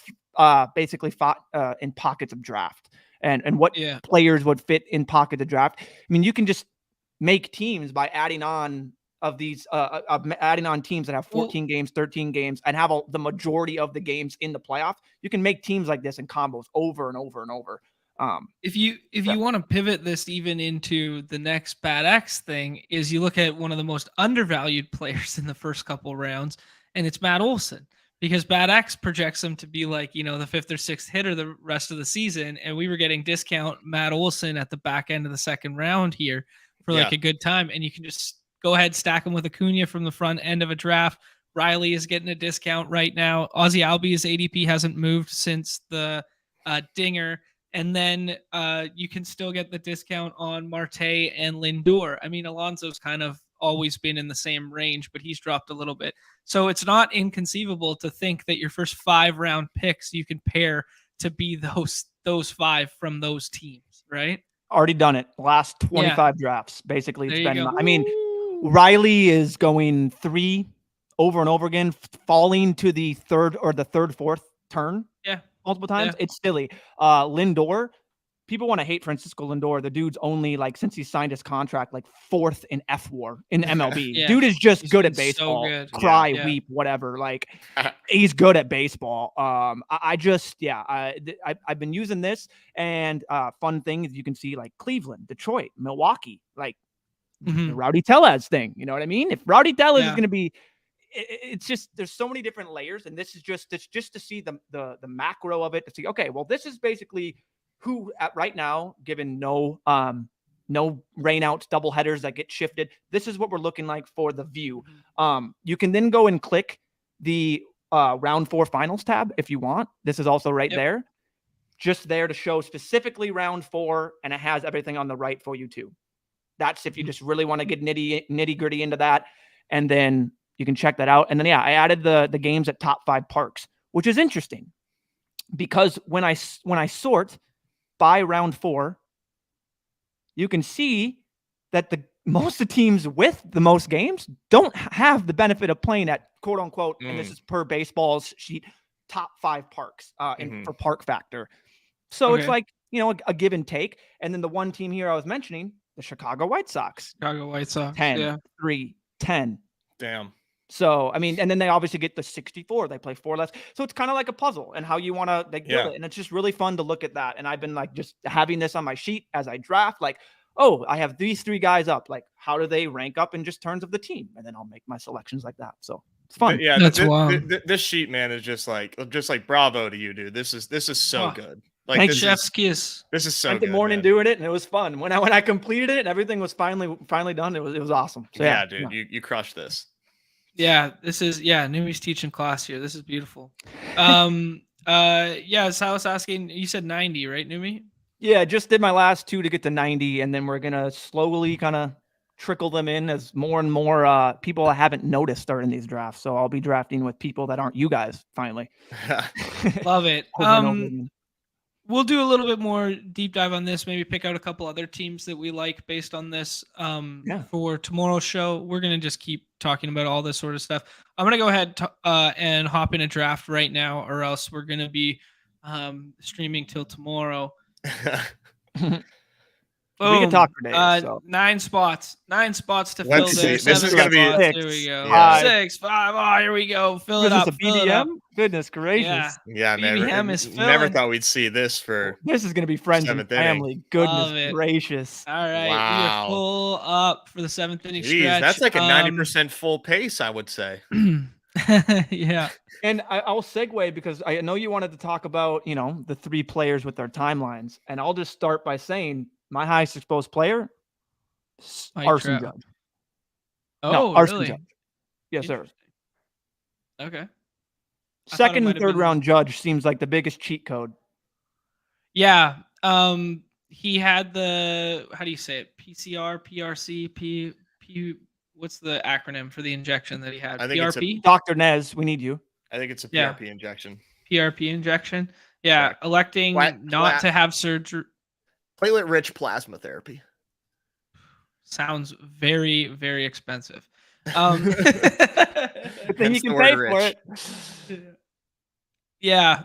basically fought in pockets of draft and what players would fit in pocket of draft. I mean, you can just make teams by adding on adding on teams that have 14 games, 13 games, and have the majority of the games in the playoff. You can make teams like this in combos over and over and over. If you want to pivot this even into the next BatX thing, is you look at one of the most undervalued players in the first couple rounds, and it's Matt Olson, because BatX projects him to be like, the 5th or 6th hitter the rest of the season, and we were getting discount Matt Olson at the back end of the 2nd round here for like a good time, and you can just go ahead, stack him with Acuna from the front end of a draft. Riley is getting a discount right now. Ozzie Albies ADP hasn't moved since the dinger. And then you can still get the discount on Marte and Lindor. I mean, Alonso's kind of always been in the same range, but he's dropped a little bit. So it's not inconceivable to think that your first 5 round picks you can pair to be those 5 from those teams, right? Already done it. Last 25 drafts. Basically, it's been, I mean, Riley is going 3 over and over again, falling to the 3rd or the 3rd, 4th turn. Yeah. Multiple times. It's silly. Lindor, people want to hate Francisco Lindor. The dude's only, like, since he signed his contract, like 4th in F-WAR in MLB. Dude is just good at baseball. So good. Cry, weep, whatever. Like, he's good at baseball. I've been using this, and fun thing is you can see, like, Cleveland, Detroit, Milwaukee, like the Rowdy Tellez thing. You know what I mean? If Rowdy Tellez is going to be, it's just, there's so many different layers, and this is just to see the macro of it, to see, okay, well, this is basically who right now, given no rainouts, double headers that get shifted, this is what we're looking like for the view. You can then go and click the round 4 finals tab if you want. This is also right there. just there to show specifically round 4, and it has everything on the right for you too. That's if you just really want to get nitty gritty into that, and then you can check that out. And then I added the games at top 5 parks, which is interesting because when I sort by round 4, you can see that most of the teams with the most games don't have the benefit of playing at quote unquote, and this is per baseball's sheet, top 5 parks for park factor. So it's like, a give and take. And then the one team here I was mentioning, the Chicago White Sox. 10, 3, 10. Damn. So, I mean, and then they obviously get the 64. They play 4 less. So it's kind of like a puzzle and how you want to build it. And it's just really fun to look at that. And I've been like just having this on my sheet as I draft, like, oh, I have these 3 guys up. Like, how do they rank up in just turns of the team? And then I'll make my selections like that. So it's fun. Yeah, that's wild. This sheet, man, is just like bravo to you, dude. This is so good. Like, thanks, chef's kiss. This is so spent good. the morning doing it, and it was fun. When I completed it and everything was finally done, it was awesome. So yeah, dude, you crushed this. Yeah, this is Neumy2's teaching class here. This is beautiful. So I was asking, you said 90, right, Neumy2? Yeah, just did my last 2 to get to 90, and then we're gonna slowly kind of trickle them in as more and more people I haven't noticed are in these drafts. So I'll be drafting with people that aren't you guys finally. Love it. We'll do a little bit more deep dive on this, maybe pick out a couple other teams that we like based on this for tomorrow's show. We're going to just keep talking about all this sort of stuff. I'm going to go ahead and hop in a draft right now, or else we're going to be streaming till tomorrow. We can talk for days. 9 spots. 9 spots to fill there. This is going to be 6. Here we go. Yeah. 6, 5. Oh, here we go. Fill it up. Is this a BDM? Goodness gracious. Yeah, BDM is filling. Never thought we'd see this for. This is going to be friends and family. Goodness gracious. All right. Wow. We are full up for the 7th inning Jeez, stretch. that's like a 90% full pace, I would say. Yeah. And I'll segue because I know you wanted to talk about, the 3 players with their timelines. And I'll just start by saying my highest exposed player, Arson Judge. Oh, Arson really? Judge. Yes, sir. Okay. Second and third round Judge seems like the biggest cheat code. Yeah. He had the, how do you say it? PCR, PRC, P. What's the acronym for the injection that he had? I think PRP? Dr. Nez, we need you. I think it's a PRP injection. PRP injection. Yeah. Correct. Electing not to have surgery. Platelet-rich plasma therapy. Sounds very, very expensive. But then you can pay for it. Yeah.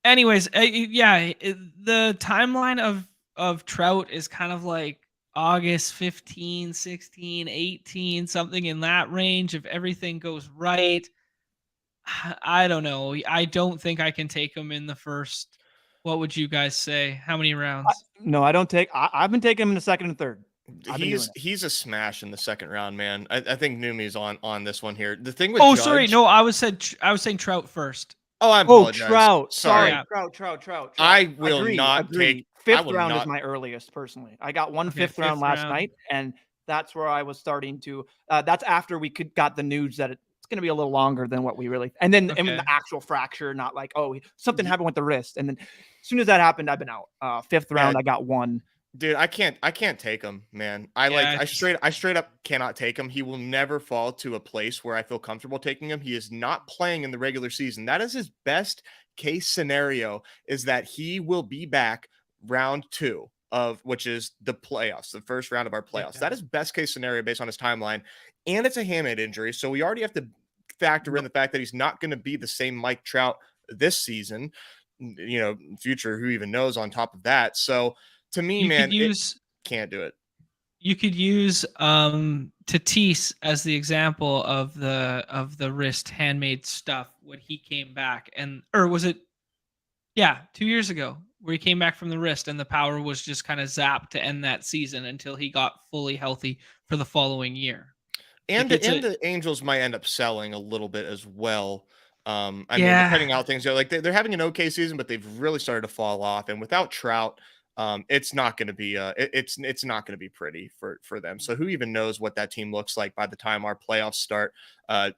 Anyways, the timeline of Trout is kind of like August 15, 16, 18, something in that range. If everything goes right, I don't know. I don't think I can take him in the first. What would you guys say? How many rounds? No, I don't take. I've been taking him in the second and third. He's a smash in the second round, man. I think Neumy2's on this one here. The thing with sorry, no, I was saying Trout first. Oh, I apologize. Trout. Sorry, Trout. I will not take. 5th round is my earliest, personally. I got one 5th round last night, and that's where I was starting to. That's after we got the news that it's going to be a little longer than what we really. And then and the actual fracture, not like something happened with the wrist, and then as soon as that happened, I've been out. 5th round, I got one. Dude, I can't take him, man. I straight up cannot take him. He will never fall to a place where I feel comfortable taking him. He is not playing in the regular season. That is his best case scenario, is that he will be back round 2 of which is the playoffs, the first round of our playoffs. That is best case scenario based on his timeline. And it's a hamate injury. So we already have to factor in the fact that he's not going to be the same Mike Trout this season, future, who even knows on top of that. So to me, can't do it. You could use Tatis as the example of the wrist handmade stuff when he came back, or was it 2 years ago where he came back from the wrist and the power was just kind of zapped to end that season until he got fully healthy for the following year. And the Angels might end up selling a little bit as well. I mean, depending on how things go, like they're having an okay season, but they've really started to fall off. And without Trout, it's not going to be it's not going to be pretty for them. So who even knows what that team looks like by the time our playoffs start?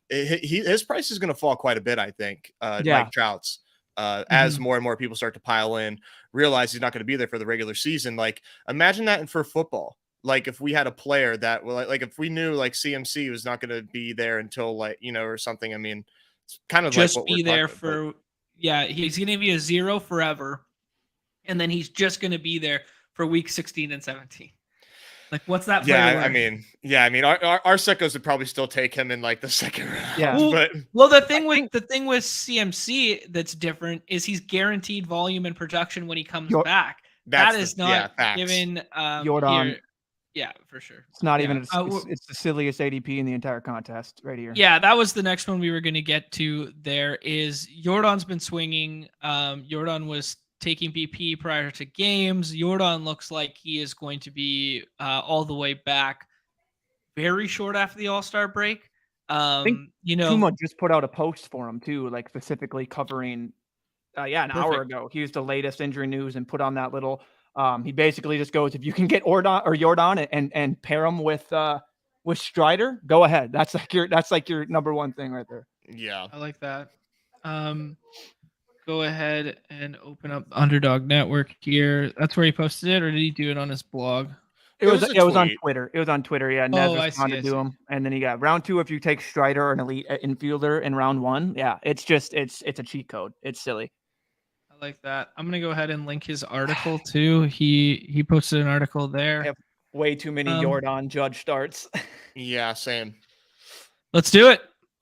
His price is going to fall quite a bit, I think. Mike Trout's. as more and more people start to pile in, realize he's not going to be there for the regular season. Like, imagine that for football. Like, if we had a player that, like if we knew like CMC was not going to be there until like, or something. I mean, it's kind of just like what be we're there talking for about. Yeah, he's going to be a 0 forever, and then he's just going to be there for week 16 and 17. Like, what's that player Yeah, worth? I mean, our sickos would probably still take him in like the second round. Yeah. Well, the thing with CMC that's different is he's guaranteed volume and production when he comes back. That is not given Jordan. here. Yeah, for sure. It's not even. It's the silliest ADP in the entire contest right here. Yeah, that was the next one we were going to get to. There is Jordan's been swinging. Jordan was taking BP prior to games. Jordan looks like he is going to be all the way back very short after the All-Star break. I think Tuma just put out a post for him too, like specifically covering an hour ago. He used the latest injury news and put on that little he basically just goes, if you can get Jordan and pair him with Strider, go ahead. That's like your number one thing right there. Yeah. I like that. Go ahead and open up Underdog Network here. That's where he posted it, or did he do it on his blog? It was on Twitter. It was on Twitter. Yeah, Nez responded to him, and then he got round 2. If you take Strider, an elite infielder, in round 1, yeah, it's a cheat code. It's silly. I like that. I'm gonna go ahead and link his article too. He posted an article there. I have way too many Jordan Judge starts. Yeah, same. Let's do it.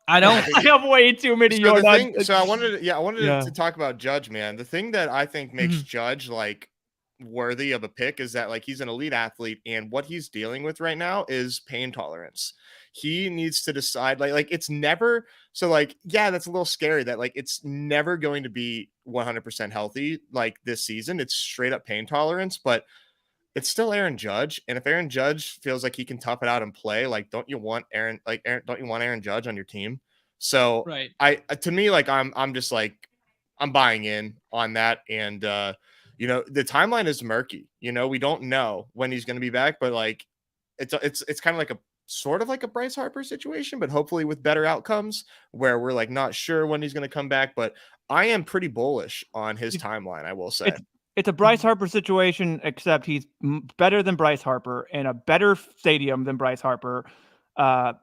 I have way too many Jordan. I wanted to talk about Judge, man. The thing that I think makes Judge like worthy of a pick is that like he's an elite athlete, and what he's dealing with right now is pain tolerance. He needs to decide like it's never that's a little scary that like it's never going to be 100% healthy like this season. It's straight up pain tolerance, but it's still Aaron Judge. And if Aaron Judge feels like he can tough it out and play, like don't you want Aaron Judge on your team? So right. To me, like I'm just like I'm buying in on that. And the timeline is murky. We don't know when he's going to be back, but like it's kind of like a sort of like a Bryce Harper situation, but hopefully with better outcomes where we're like not sure when he's going to come back. But I am pretty bullish on his timeline, I will say. It's a Bryce Harper situation, except he's better than Bryce Harper in a better stadium than Bryce Harper. It's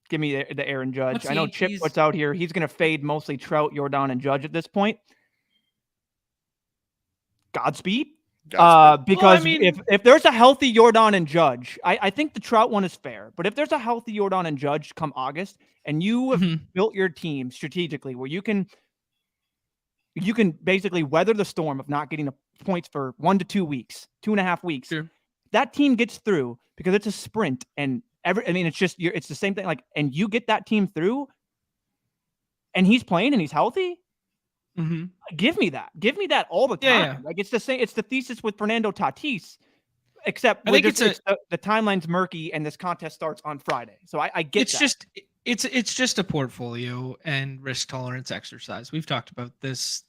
give me the Aaron Judge. I know Chip puts out here he's going to fade mostly Trout, Jordan, and Judge at this point. Godspeed. Because if there's a healthy Jordan and Judge, I think the Trout one is fair. But if there's a healthy Jordan and Judge come August, and you have built your team strategically where you can basically weather the storm of not getting the points for 1 to 2 weeks, 2.5 weeks. Sure. That team gets through because it's a sprint, and it's the same thing. Like, and you get that team through, and he's playing and he's healthy. Give me that all the time. Yeah. Like it's the same. It's the thesis with Fernando Tatis, except I think the timeline's murky and this contest starts on Friday. So I get it's just a portfolio and risk tolerance exercise. We've talked about this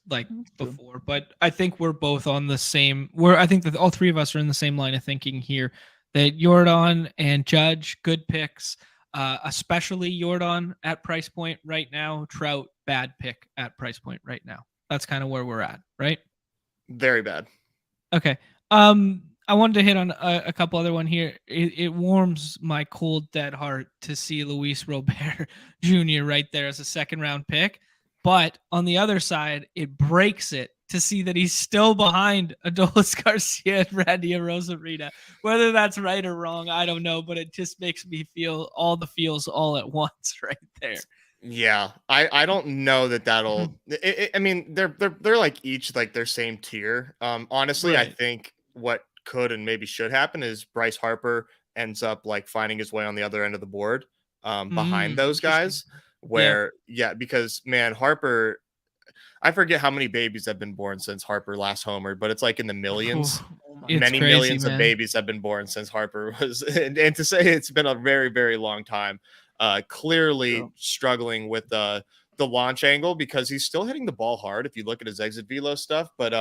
before, but I think we're both on the same. I think that all three of us are in the same line of thinking here. That Jordan and Judge, good picks, especially Jordan at price point right now. Trout, bad pick at price point right now. That's kind of where we're at, right? Very bad. Okay. I wanted to hit on a couple other one here. It warms my cold, dead heart to see Luis Robert Jr. right there as a second round pick. But on the other side, it breaks it to see that he's still behind Adolis Garcia and Randy Arozarena. Whether that's right or wrong, I don't know, but it just makes me feel all the feels all at once right there. Yeah, I don't know that'll. I mean, they're like each like their same tier. Honestly, right. I think what could and maybe should happen is Bryce Harper ends up like finding his way on the other end of the board behind those guys. Because man, Harper. I forget how many babies have been born since Harper last homered, but it's like in the millions. Many crazy, millions of babies have been born since Harper was, and to say it's been a very, very long time. Clearly struggling with the launch angle because he's still hitting the ball hard if you look at his exit velo stuff. But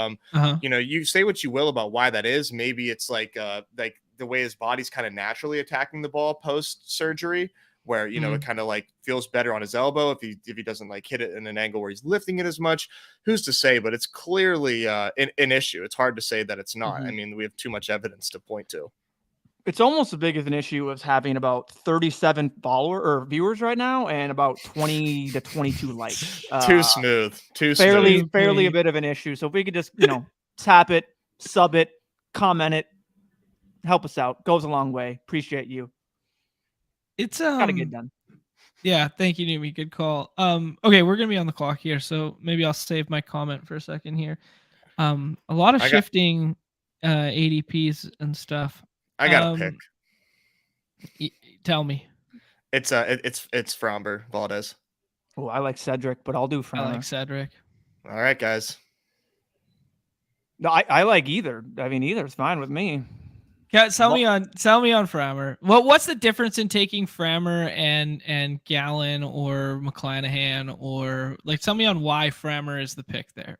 you say what you will about why that is. Maybe it's like the way his body's kind of naturally attacking the ball post surgery, where, you know, it kind of like feels better on his elbow if he doesn't like hit it in an angle where he's lifting it as much. Who's to say? But it's clearly an issue. It's hard to say that it's not. I mean, we have too much evidence to point to. It's almost as big as an issue as having about 37 viewers right now and about 20 to 22 likes. Too smooth. Fairly a bit of an issue. So if we could just, you know, tap it, sub it, comment it, help us out. Goes a long way. Appreciate you. It's gotta get done. Yeah, thank you, Neumy. Good call. Okay, we're gonna be on the clock here, so maybe I'll save my comment for a second here. A lot of shifting ADPs and stuff. I got a pick. Tell me. It's Framber Valdez. Oh, I like Cedric, but I'll do Framber. I like Cedric. All right, guys. No, I like either. I mean, either's fine with me. Yeah, tell me on Framber. Well, what's the difference in taking Framber and Gallen or McClanahan, or like tell me on why Framber is the pick there?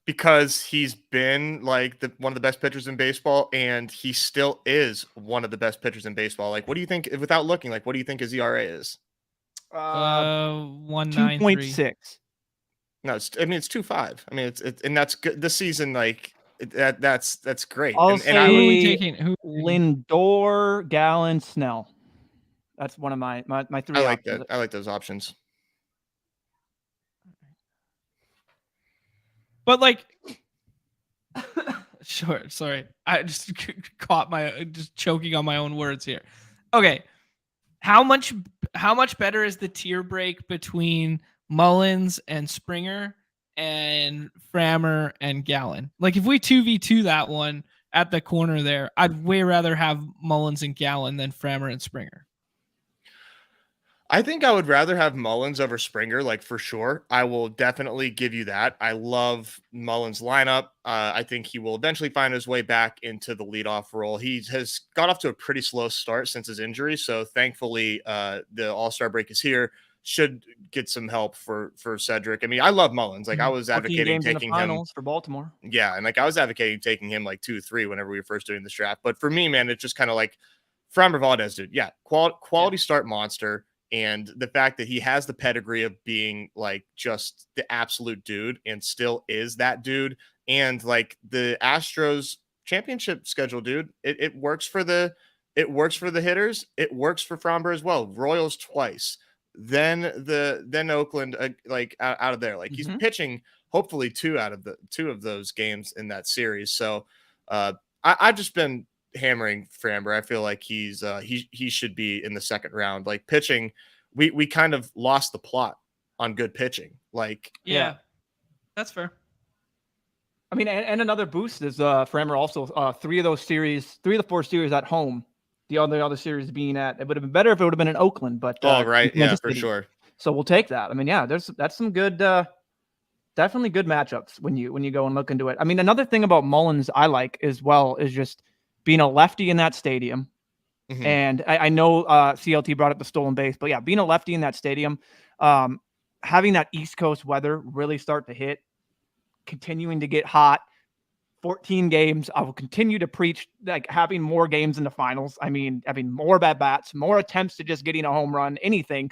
Because he's been like one of the best pitchers in baseball, and he still is one of the best pitchers in baseball. Like, what do you think, without looking, like, what do you think his ERA is? 2.6. No, it's 2.5. I mean, it's and that's good this season. Like that's great. I'll and say I would taking Lindor, Gallen, Snell. That's one of my three. I like options. That. I like those options. But like, sure. Sorry, I just caught just choking on my own words here. Okay, how much better is the tier break between Mullins and Springer and Framber and Gallen? Like, if we 2v2 that one at the corner there, I'd way rather have Mullins and Gallen than Framber and Springer. I think I would rather have Mullins over Springer, like for sure. I will definitely give you that. I love Mullins' lineup. I think he will eventually find his way back into the leadoff role. He has got off to a pretty slow start since his injury, so thankfully the All-Star break is here. Should get some help for Cedric. I mean, I love Mullins. Like I was advocating taking him for Baltimore. Yeah, and like I was advocating taking him like 2-3 whenever we were first doing this draft. But for me, man, it's just kind of like Framber Valdez, dude. Yeah, quality start monster. And the fact that he has the pedigree of being like just the absolute dude and still is that dude. And like the Astros championship schedule, dude, it works for the hitters. It works for Framber as well. Royals twice, then Oakland, like out of there. Like he's pitching hopefully two of those games in that series. So I've just been hammering Framber. I feel like he should be in the second round. Like pitching, we kind of lost the plot on good pitching. Like yeah. That's fair. I mean, and another boost is Framber also 3 of the 4 series at home. The other series being at, it would have been better if it would have been in Oakland, but right, yeah, for sure. So we'll take that. I mean, yeah, that's some good, definitely good matchups when you go and look into it. I mean, another thing about Mullins I like as well is just being a lefty in that stadium. And I know CLT brought up the stolen base, but yeah, being a lefty in that stadium, having that East Coast weather really start to hit, continuing to get hot, 14 games. I will continue to preach like having more games in the finals. I mean, having more bats, more attempts to just getting a home run, anything.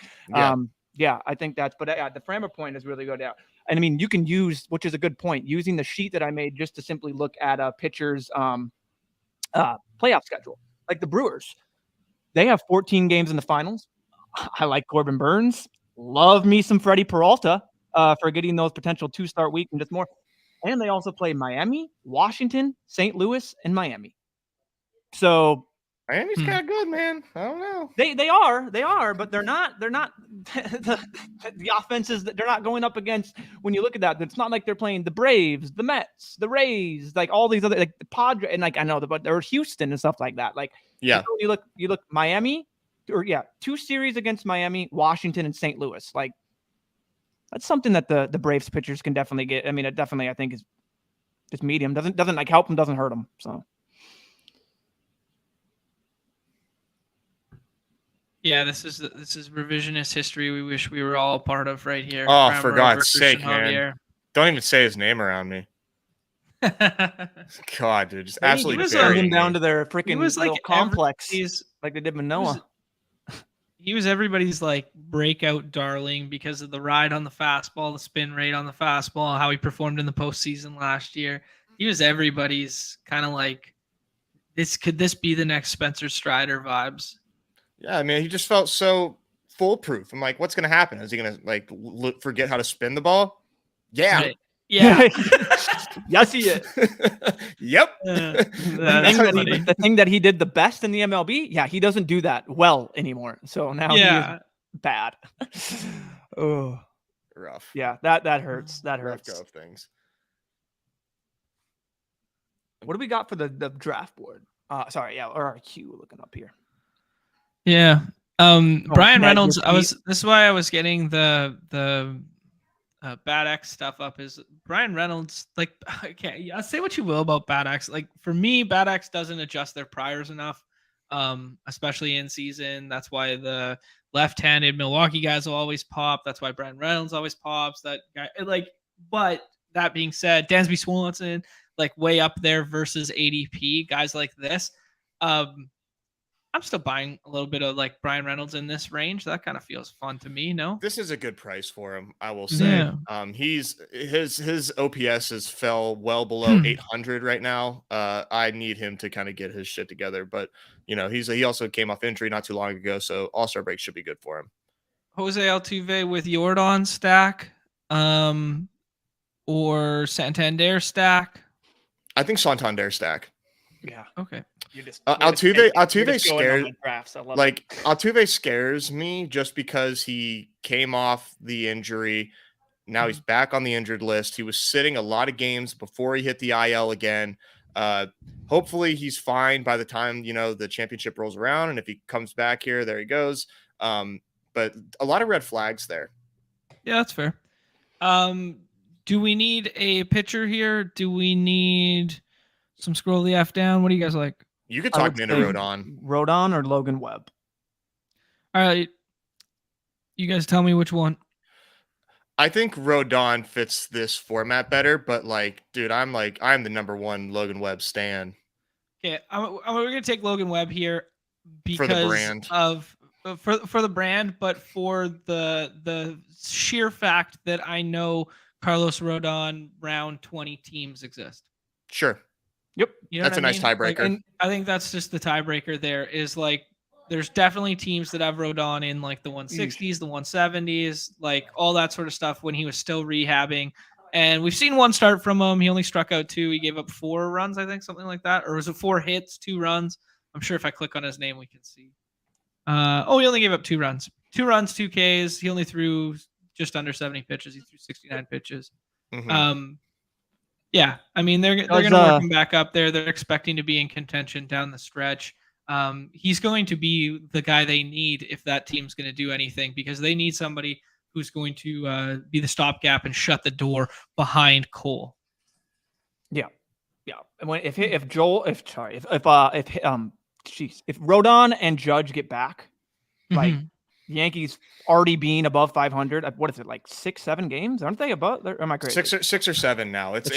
Yeah, I think that's, but the Framber point is really good. Yeah. And I mean, you can use, which is a good point, using the sheet that I made just to simply look at a pitcher's playoff schedule. Like the Brewers, they have 14 games in the finals. I like Corbin Burns. Love me some Freddie Peralta for getting those potential 2-start week and just more. And they also play Miami, Washington, St. Louis, and Miami. So Miami's kind of good, man. I don't know. They are, but they're not the offenses that they're not going up against. When you look at that, it's not like they're playing the Braves, the Mets, the Rays, like all these other, like the Padres, and like I know, but they're Houston and stuff like that. Like you look Miami, or 2 series against Miami, Washington, and St. Louis. Like that's something that the Braves pitchers can definitely get. I mean, it definitely I think is just medium. Doesn't like help them, doesn't hurt them. So. Yeah, this is revisionist history we wish we were all a part of right here. Oh, for God's sake, man. Don't even say his name around me. God, dude, just absolutely send him down to their freaking like little complex like they did Manoa. he was everybody's like breakout darling because of the ride on the fastball, the spin rate on the fastball, how he performed in the postseason last year. He was everybody's kind of like, could this be the next Spencer Strider vibes? Yeah, I mean, he just felt so foolproof. I'm like, what's going to happen? Is he going to like forget how to spin the ball? Yeah. Right. Yeah. Yes, he is. Yep. The thing that he did the best in the MLB, yeah, he doesn't do that well anymore. So now he is bad. Oh, rough. Yeah, that hurts. That hurts. Rough go of things. What do we got for the draft board? Or our queue looking up here. Yeah. Brian Reynolds, this is why I was getting the BatX stuff up. Is Brian Reynolds, like, okay, say what you will about BatX. Like, for me, BatX doesn't adjust their priors enough, especially in season. That's why the left-handed Milwaukee guys will always pop. That's why Brian Reynolds always pops. That guy, like, but that being said, Dansby Swanson, like, way up there versus ADP guys like this. I'm still buying a little bit of like Brian Reynolds in this range. That kind of feels fun to me. No, this is a good price for him, I will say. Yeah. His OPS has fell well below 800 right now. I need him to kind of get his shit together, but you know, he also came off injury not too long ago, so All-Star break should be good for him. Jose Altuve with Jordan stack, or Santander stack. I think Santander stack. Yeah. Okay. Altuve scares Altuve scares me just because he came off the injury. Now he's back on the injured list. He was sitting a lot of games before he hit the IL again. Hopefully he's fine by the time, you know, the championship rolls around. And if he comes back here, there he goes. But a lot of red flags there. Yeah, that's fair. Do we need a pitcher here? Do we need some scroll the F down? What do you guys like? You could talk me into Rodon. Rodon or Logan Webb. All right. You guys tell me which one. I think Rodon fits this format better, but like, dude, I'm the number one Logan Webb stan. Okay, we're gonna take Logan Webb here because for the brand. For the brand, but for the sheer fact that I know Carlos Rodon round 20 teams exist. Sure. Yep. You know that's a nice tiebreaker. Like, I think that's just the tiebreaker there is like, there's definitely teams that have Rodon in like the 160s, the 170s, like all that sort of stuff when he was still rehabbing. And we've seen one start from him. He only struck out 2. He gave up 4 runs, I think, something like that. Or was it 4 hits, 2 runs? I'm sure if I click on his name, we can see. He only gave up 2 runs. 2 runs, 2 Ks. He only threw just under 70 pitches. He threw 69 pitches. Mm-hmm. Yeah, I mean, they're going to work him back up there. They're expecting to be in contention down the stretch. He's going to be the guy they need if that team's going to do anything, because they need somebody who's going to be the stopgap and shut the door behind Cole. Yeah. And if Rodon and Judge get back, like Yankees already being above 500. What is it, like 6-7 games? Aren't they above? Am I crazy? 6 or 7 now. It's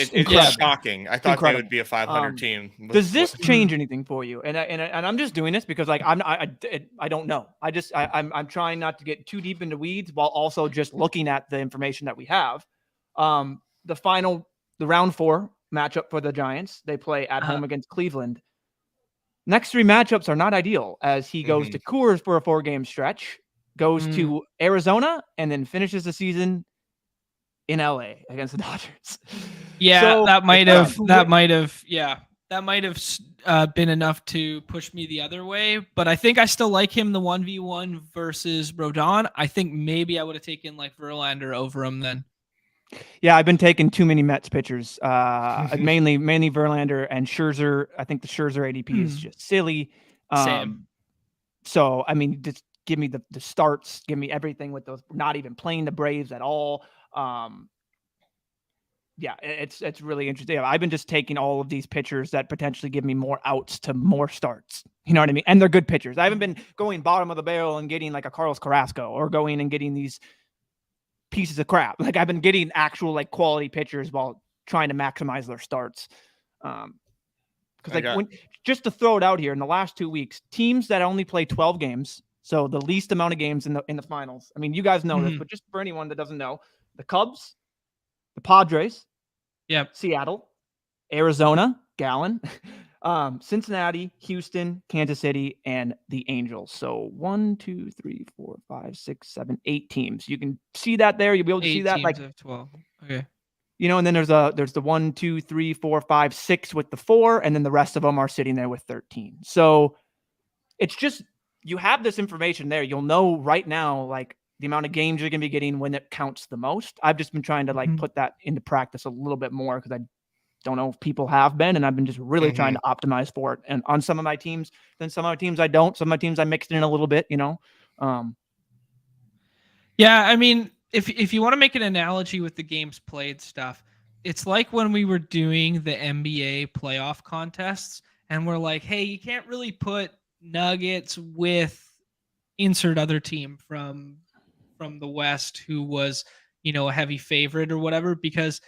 shocking. I thought they would be a 500 team. Does this change anything for you? And I'm just doing this because like I don't know. I'm trying not to get too deep into weeds while also just looking at the information that we have. The round 4 matchup for the Giants. They play at home against Cleveland. Next 3 matchups are not ideal as he goes to Coors for a 4-game stretch. Goes to Arizona and then finishes the season in LA against the Dodgers. Yeah, so, that might have been enough to push me the other way. But I think I still like him the 1v1 versus Rodon. I think maybe I would have taken like Verlander over him then. Yeah, I've been taking too many Mets pitchers. mainly Verlander and Scherzer. I think the Scherzer ADP is just silly. Same. So I mean, just give me the starts, give me everything with those, not even playing the Braves at all. Yeah, it's really interesting. I've been just taking all of these pitchers that potentially give me more outs to more starts. You know what I mean? And they're good pitchers. I haven't been going bottom of the barrel and getting like a Carlos Carrasco or going and getting these pieces of crap. Like I've been getting actual like quality pitchers while trying to maximize their starts. Because just to throw it out here, in the last 2 weeks, teams that only play 12 games, So the least amount of games in the finals. I mean, you guys know this, but just for anyone that doesn't know, the Cubs, the Padres, Seattle, Arizona, Gallon, Cincinnati, Houston, Kansas City, and the Angels. So 1, 2, 3, 4, 5, 6, 7, 8 teams. You can see that there. You'll be able to see that. 8 Like teams of 12. Okay. You know, and then there's the 1, 2, 3, 4, 5, 6 with the 4, and then the rest of them are sitting there with 13. So it's just, you have this information there. You'll know right now, like the amount of games you're going to be getting when it counts the most. I've just been trying to like put that into practice a little bit more because I don't know if people have been, and I've been just really trying to optimize for it. And on some of my teams, then some of my teams I don't. Some of my teams I mixed in a little bit, you know. Yeah, I mean, if you want to make an analogy with the games played stuff, it's like when we were doing the NBA playoff contests and we're like, hey, you can't really put Nuggets with insert other team from the West who was, you know, a heavy favorite or whatever, because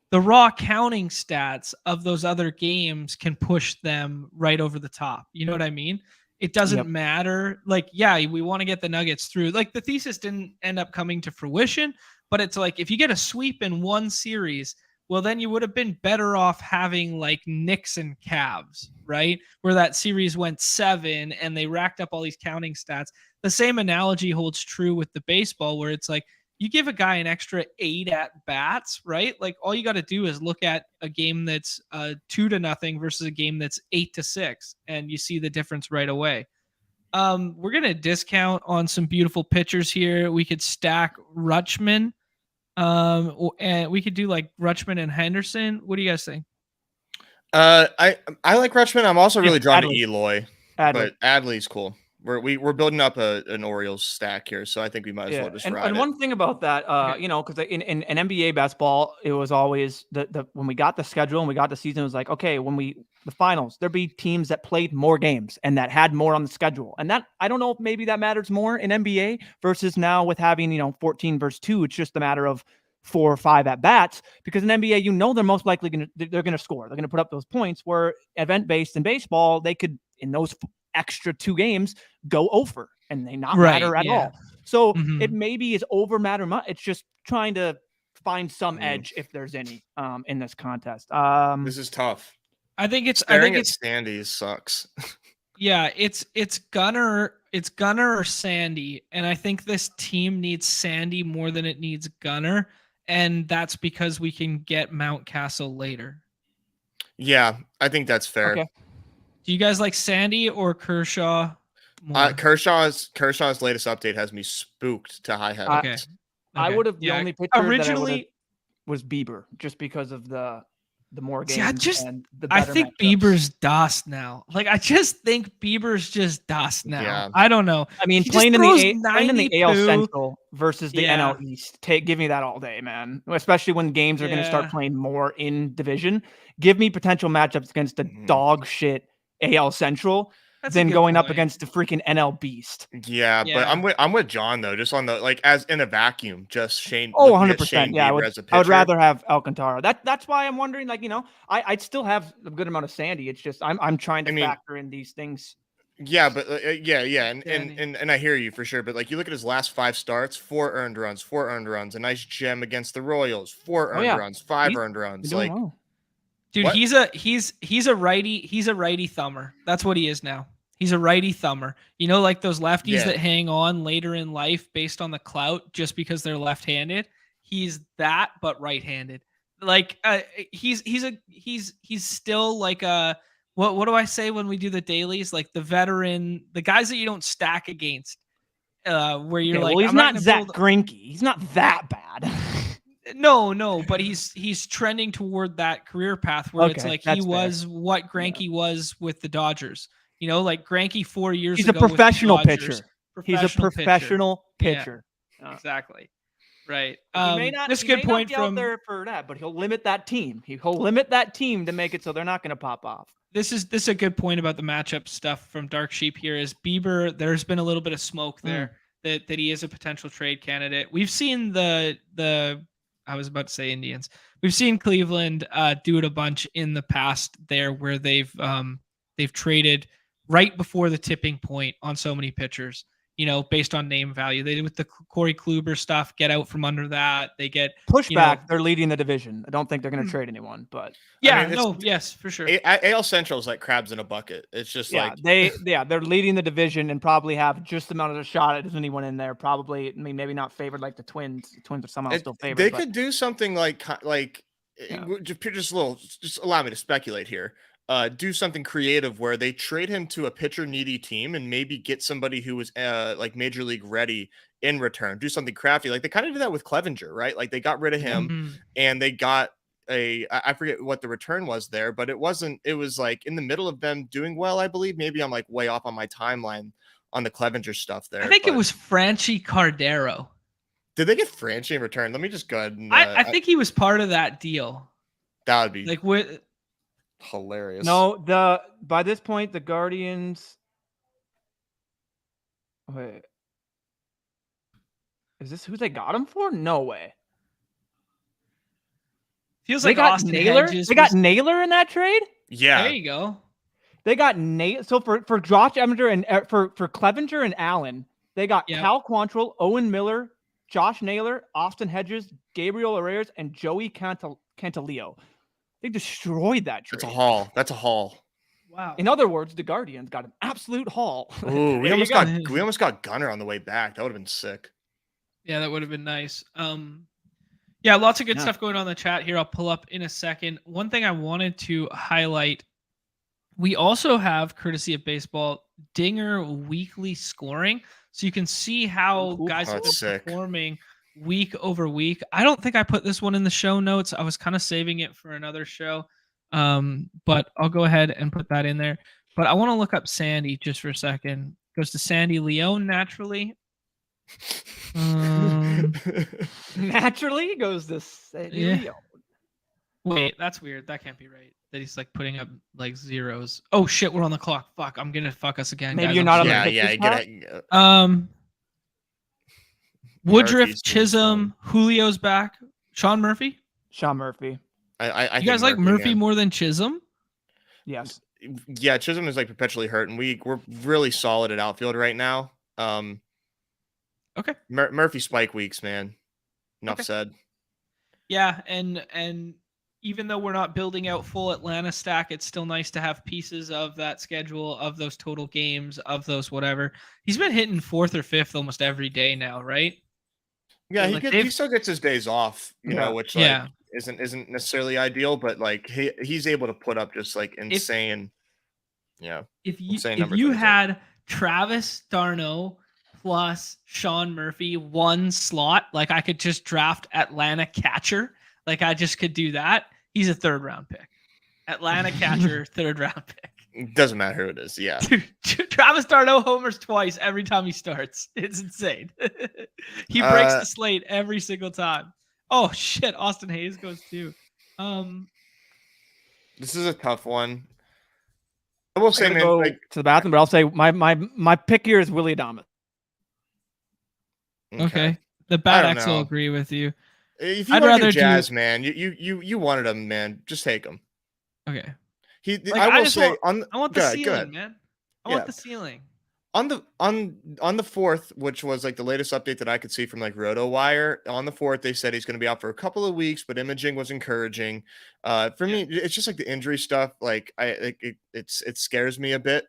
the raw counting stats of those other games can push them right over the top. You know what I mean? It doesn't matter. Like, yeah, we want to get the Nuggets through. Like, the thesis didn't end up coming to fruition, but it's like, if you get a sweep in one series, well, then you would have been better off having like Knicks and Cavs, right? Where that series went 7 and they racked up all these counting stats. The same analogy holds true with the baseball, where it's like, you give a guy an extra 8 at bats, right? Like, all you got to do is look at a game that's 2-0 versus a game that's 8-6, and you see the difference right away. We're gonna discount on some beautiful pitchers here. We could stack Rutschman, and we could do like Rutschman and Henderson. What do you guys think? I like Rutschman. I'm also really drawn to Eloy, but Adley's cool. We're building up an Orioles stack here, so I think we might as well just ride it. And one thing about that, you know, because in NBA basketball, it was always the when we got the schedule and we got the season, it was like, okay, when the finals, there'd be teams that played more games and that had more on the schedule, and that I don't know if maybe that matters more in NBA versus now with having 14 versus 2. It's just a matter of 4 or 5 at bats, because in NBA, you know, they're most likely they're gonna score, they're gonna put up those points. Where event based in baseball, they could in those extra 2 games go over and they not matter at all. So it maybe is over matter much. It's just trying to find some edge if there's any in this contest. This is tough. I think it's Sandy sucks. Yeah, it's Gunner or Sandy, and I think this team needs Sandy more than it needs Gunner, and that's because we can get Mountcastle later. Yeah, I think that's fair. Okay. Do you guys like Sandy or Kershaw more? Kershaw's latest update has me spooked to high heavens. Okay. I would have the only pitcher originally was Bieber, just because of the more games. I think Bieber's dust now. Like, I just think Bieber's just dust now. Yeah. I don't know. I mean, playing in the AL Central versus the NL East, give me that all day, man. Especially when games are going to start playing more in division. Give me potential matchups against the dog shit AL Central than going up against the freaking NL Beast. Yeah, but I'm with John though, just on the like as in a vacuum, just Shane. 100%. Yeah, I would rather have Alcantara. That's why I'm wondering, like, I'd still have a good amount of Sandy. It's just I'm trying to factor in these things. Yeah, but and I hear you for sure. But like, you look at his last 5 starts, 4 earned runs, a nice gem against the Royals, 4 earned runs, 5 earned runs. Like, dude, what? he's a righty thumber. That's what he is now. He's a righty thumber. You know, like those lefties that hang on later in life based on the clout just because they're left-handed. He's that, but right-handed. Like he's still like a what do I say when we do the dailies? Like the veteran, the guys that you don't stack against. Where you're like, well, he's not Zach Greinke. He's not that bad. No, but he's trending toward that career path where it's like he was what Greinke was with the Dodgers. You know, like Greinke 4 years ago. He's a professional pitcher. He's a professional pitcher. Yeah, exactly. Right. He may not, this good point from out there for that, but he'll limit that team. He'll limit that team to make it so they're not going to pop off. This is a good point about the matchup stuff from Dark Sheep here. Is Bieber? There's been a little bit of smoke there that he is a potential trade candidate. We've seen the I was about to say Indians. We've seen Cleveland do it a bunch in the past there, where they've traded right before the tipping point on so many pitchers. based on name value. They did with the Corey Kluber stuff, get out from under that. They get pushback. They're leading the division. I don't think they're going to trade anyone, but yes, for sure. AL Central is like crabs in a bucket. It's just they're leading the division and probably have just the amount of a shot as anyone in there. Probably, maybe not favored like the Twins. The Twins are somehow still favored. They could do something just allow me to speculate here. Do something creative where they trade him to a pitcher needy team and maybe get somebody who was like major league ready in return. Do something crafty. Like they kind of did that with Clevenger, right? Like they got rid of him and they got I forget what the return was there, but it was like in the middle of them doing well, I believe. Maybe I'm like way off on my timeline on the Clevenger stuff there. I think it was Franchy Cardero. Did they get Franchy in return? Let me just go ahead and I think he was part of that deal. That would be like with hilarious. No, by this point the Guardians. Wait, is this who they got him for? No way. Feels like Austin Naylor. Hedges they got Naylor in that trade. Yeah, there you go. They got Naylor. So for Josh Eminger and for Clevenger and Allen, they got Cal Quantrill, Owen Miller, Josh Naylor, Austin Hedges, Gabriel Arraez, and Joey Cantalillo. They destroyed that trade. That's a haul. Wow. In other words, the Guardians got an absolute haul. Ooh, we almost got Gunner on the way back. That would have been sick. Yeah, that would have been nice. Yeah, lots of good stuff going on in the chat here. I'll pull up in a second. One thing I wanted to highlight, we also have, courtesy of baseball, Dinger weekly scoring. So you can see how guys have been performing week over week. I don't think I put this one in the show notes. I was kind of saving it for another show. But I'll go ahead and put that in there. But I want to look up Sandy just for a second. Goes to Sandy Leone naturally. Naturally goes to Sandy Leone. Wait, that's weird. That can't be right. That he's like putting up like zeros. Oh shit, we're on the clock. Fuck, I'm gonna fuck us again. Maybe guys. you're not on the Woodruff, Murphy's Chisholm, Julio's back. Sean Murphy. I you guys like Murphy more than Chisholm? Yes. Yeah, Chisholm is like perpetually hurt, and we're really solid at outfield right now. Okay. Murphy spike weeks, man. Enough said. Yeah, and even though we're not building out full Atlanta stack, it's still nice to have pieces of that schedule, of those total games, of those whatever. He's been hitting fourth or fifth almost every day now, right? Yeah, he still gets his days off, you know, which isn't necessarily ideal, but like he's able to put up just like insane. If you had Travis d'Arnaud plus Sean Murphy one slot, like I could just draft Atlanta catcher. Like I just could do that. He's a 3rd round pick. Atlanta catcher, 3rd round pick. It doesn't matter who it is. Yeah. Dude, Travis d'Arnaud homers twice every time he starts. It's insane. He breaks the slate every single time. Oh shit, Austin Hayes goes too. This is a tough one. I will say, man, go to the bathroom, but I'll say my pick here is Willy Adames. Okay. The BatX will agree with you. If you I'd rather Jazz, man, you wanted him, man. Just take him. Okay. I want the ceiling, man. I want the ceiling. On the 4th, which was like the latest update that I could see from like RotoWire, on the 4th they said he's going to be out for a couple of weeks, but imaging was encouraging. For me, it's just like the injury stuff. Like it scares me a bit.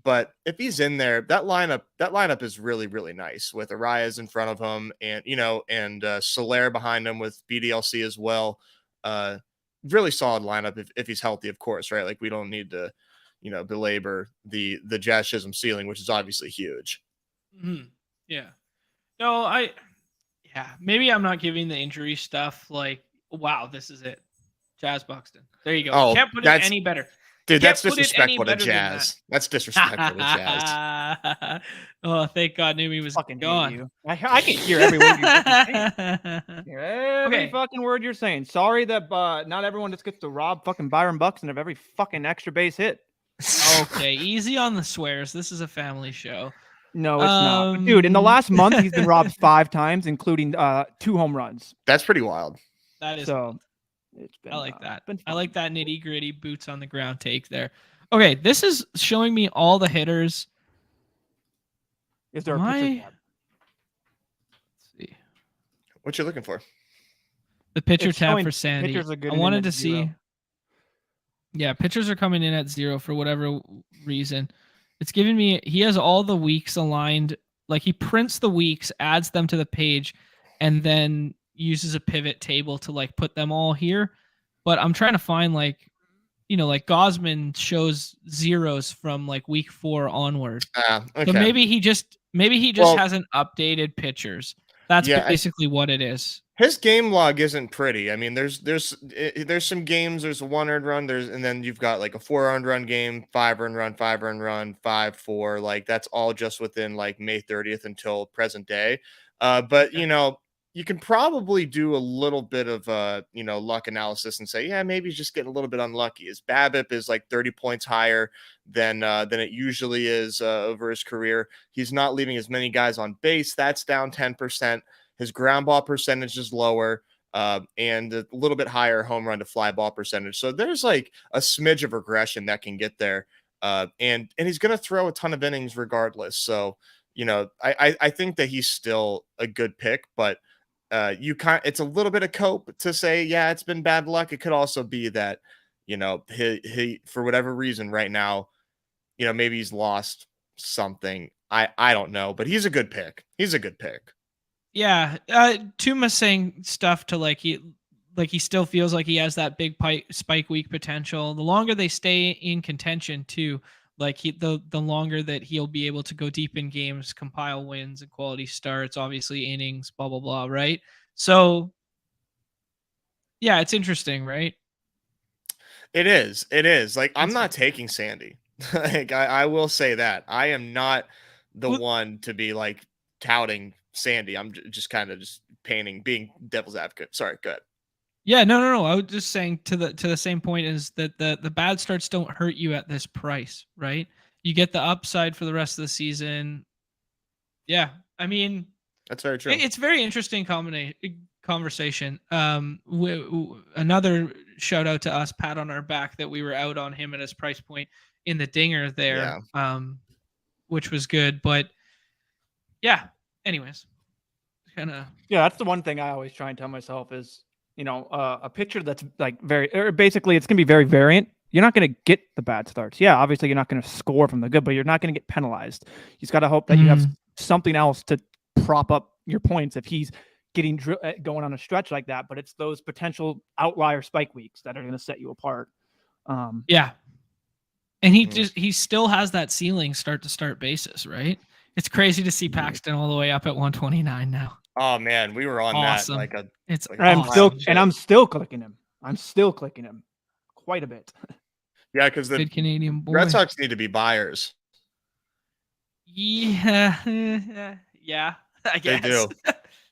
But if he's in there, that lineup is really, really nice with Arraez in front of him and Soler behind him with BDLC as well. Really solid lineup if he's healthy, of course, right? Like we don't need to, belabor the Jazz Chisholm ceiling, which is obviously huge. Mm-hmm. Yeah. No, maybe I'm not giving the injury stuff like, wow, this is it. Jazz Buxton. There you go. Oh, can't put it any better. Dude, that's disrespectful to Jazz. That's disrespectful to Jazz. Oh, thank God Neumy was fucking gone. I can hear every word you're saying. Every fucking word you're saying. Sorry that not everyone just gets to rob fucking Byron Buxton of every fucking extra base hit. Okay, easy on the swears. This is a family show. No, it's not. Dude, in the last month, he's been robbed 5 times, including 2 home runs. That's pretty wild. That is so. It's been, I like that. I like that nitty gritty boots on the ground take there. Okay, this is showing me all the hitters Is there a pitcher tab? Let's see. What you looking for? The pitcher tab for Sandy. Pitchers are good. I wanted to see. Yeah, pitchers are coming in at 0 for whatever reason. It's giving me. He has all the weeks aligned. Like he prints the weeks, adds them to the page, and then uses a pivot table to like put them all here. But I'm trying to find like, like Gosman shows zeros from like week 4 onward. Okay. So maybe he just hasn't updated pitchers. That's basically what it is. His game log isn't pretty. I mean, there's some games. There's a 1 earned run. And then you've got like a 4 earned run game, 5 earned run, 5 earned run, 5-4. Like that's all just within like May 30th until present day. But you can probably do a little bit of luck analysis and say, yeah, maybe he's just getting a little bit unlucky. His BABIP is like 30 points higher than it usually is over his career. He's not leaving as many guys on base. That's down 10%. His ground ball percentage is lower and a little bit higher home run to fly ball percentage. So there's like a smidge of regression that can get there. And he's going to throw a ton of innings regardless. So, I think that he's still a good pick, but it's a little bit of cope to say, yeah, it's been bad luck. It could also be that, he for whatever reason right now, maybe he's lost something. I don't know, but he's a good pick. He's a good pick. Yeah. Tuma's saying stuff to like he still feels like he has that big spike week potential. The longer they stay in contention too, like the longer that he'll be able to go deep in games, compile wins and quality starts, obviously innings, blah, blah, blah. Right. So yeah, it's interesting, right? It is. Like, I'm not taking Sandy. Like I will say that I am not the one to be like touting Sandy. I'm just kind of just being devil's advocate. Sorry, go ahead. Yeah, no. I was just saying to the same point is that the bad starts don't hurt you at this price, right? You get the upside for the rest of the season. Yeah, I mean, that's very true. It's very interesting conversation. Another shout out to us, pat on our back that we were out on him at his price point in the dinger there, which was good. But yeah, anyways, kind of. Yeah, that's the one thing I always try and tell myself is, a pitcher that's like basically it's going to be very variant. You're not going to get the bad starts. Yeah, obviously you're not going to score from the good, but you're not going to get penalized. You just got to hope that you have something else to prop up your points if he's getting going on a stretch like that. But it's those potential outlier spike weeks that are going to set you apart. Yeah. And he still has that ceiling start to start basis, right? It's crazy to see Paxton all the way up at 129 now. Oh man, we were on awesome. that I'm still clicking him. I'm still clicking him quite a bit. Yeah, because the good Canadian boy. Red Sox need to be buyers. Yeah, I guess they do.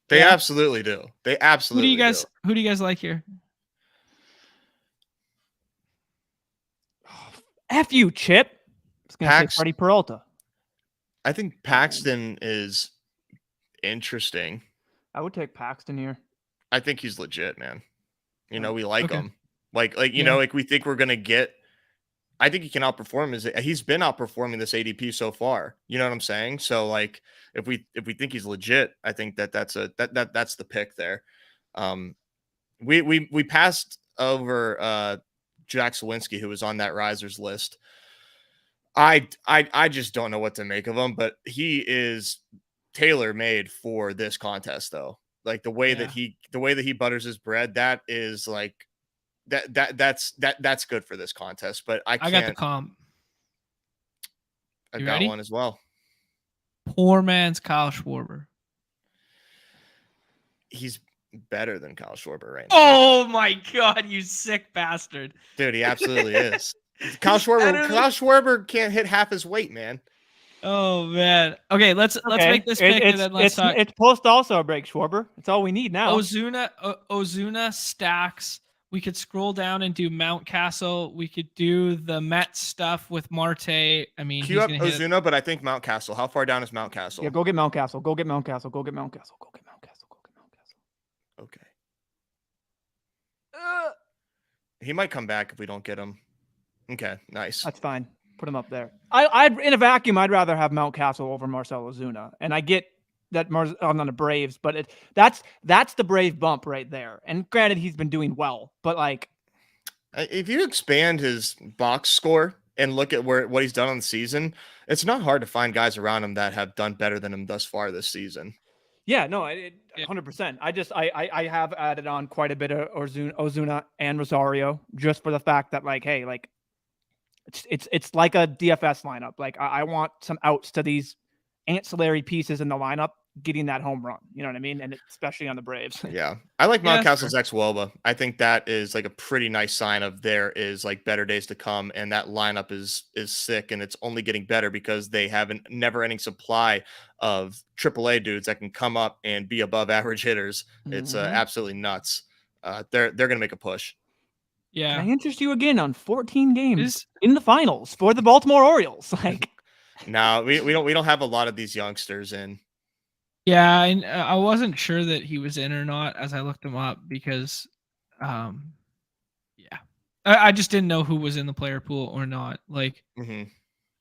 They absolutely do. They absolutely. Who do you guys like here? F you, Chip. I was gonna say Freddie Peralta. I think Paxton is interesting. I would take Paxton here. I think he's legit, man. We like him. Like we think we're gonna get. I think he can outperform. He's been outperforming this ADP so far. You know what I'm saying? So like, if we think he's legit, I think that's the pick there. We passed over Jack Sawinski, who was on that risers list. I just don't know what to make of him, but he is tailor-made for this contest, though. Like the way that he butters his bread, that is like that's good for this contest. But I got the comp. I got one as well. Poor man's Kyle Schwarber. He's better than Kyle Schwarber right now. Oh my god, you sick bastard. Dude, he absolutely is. Kyle Schwarber can't hit half his weight, man. Oh man. Okay, let's make this pick and then let's talk. It's post also break, Schwarber. It's all we need now. Ozuna stacks. We could scroll down and do Mountcastle. We could do the Mets stuff with Marte. I mean, queue up Ozuna, but I think Mountcastle. How far down is Mountcastle? Yeah, go get Mountcastle. Okay. He might come back if we don't get him. Okay, nice. That's fine. Put him up there. I'd in a vacuum, I'd rather have Mountcastle over Marcell Ozuna. And I get that on the Braves, but that's the Brave bump right there. And granted, he's been doing well, but like, if you expand his box score and look at what he's done on the season, it's not hard to find guys around him that have done better than him thus far this season. Yeah, no, 100%. I have added on quite a bit of Ozuna and Rosario just for the fact that like, hey, like it's like a DFS lineup. Like I want some outs to these ancillary pieces in the lineup getting that home run. You know what I mean? And especially on the Braves. Yeah. I like Mountcastle's ex-Woba. I think that is like a pretty nice sign of there is like better days to come. And that lineup is sick, and it's only getting better because they have a never-ending supply of AAA dudes that can come up and be above average hitters. It's absolutely nuts. They're going to make a push. Yeah. Can I interest you again on 14 games in the finals for the Baltimore Orioles? Like, no, we don't have a lot of these youngsters in. Yeah, and I wasn't sure that he was in or not as I looked him up because, I just didn't know who was in the player pool or not. Like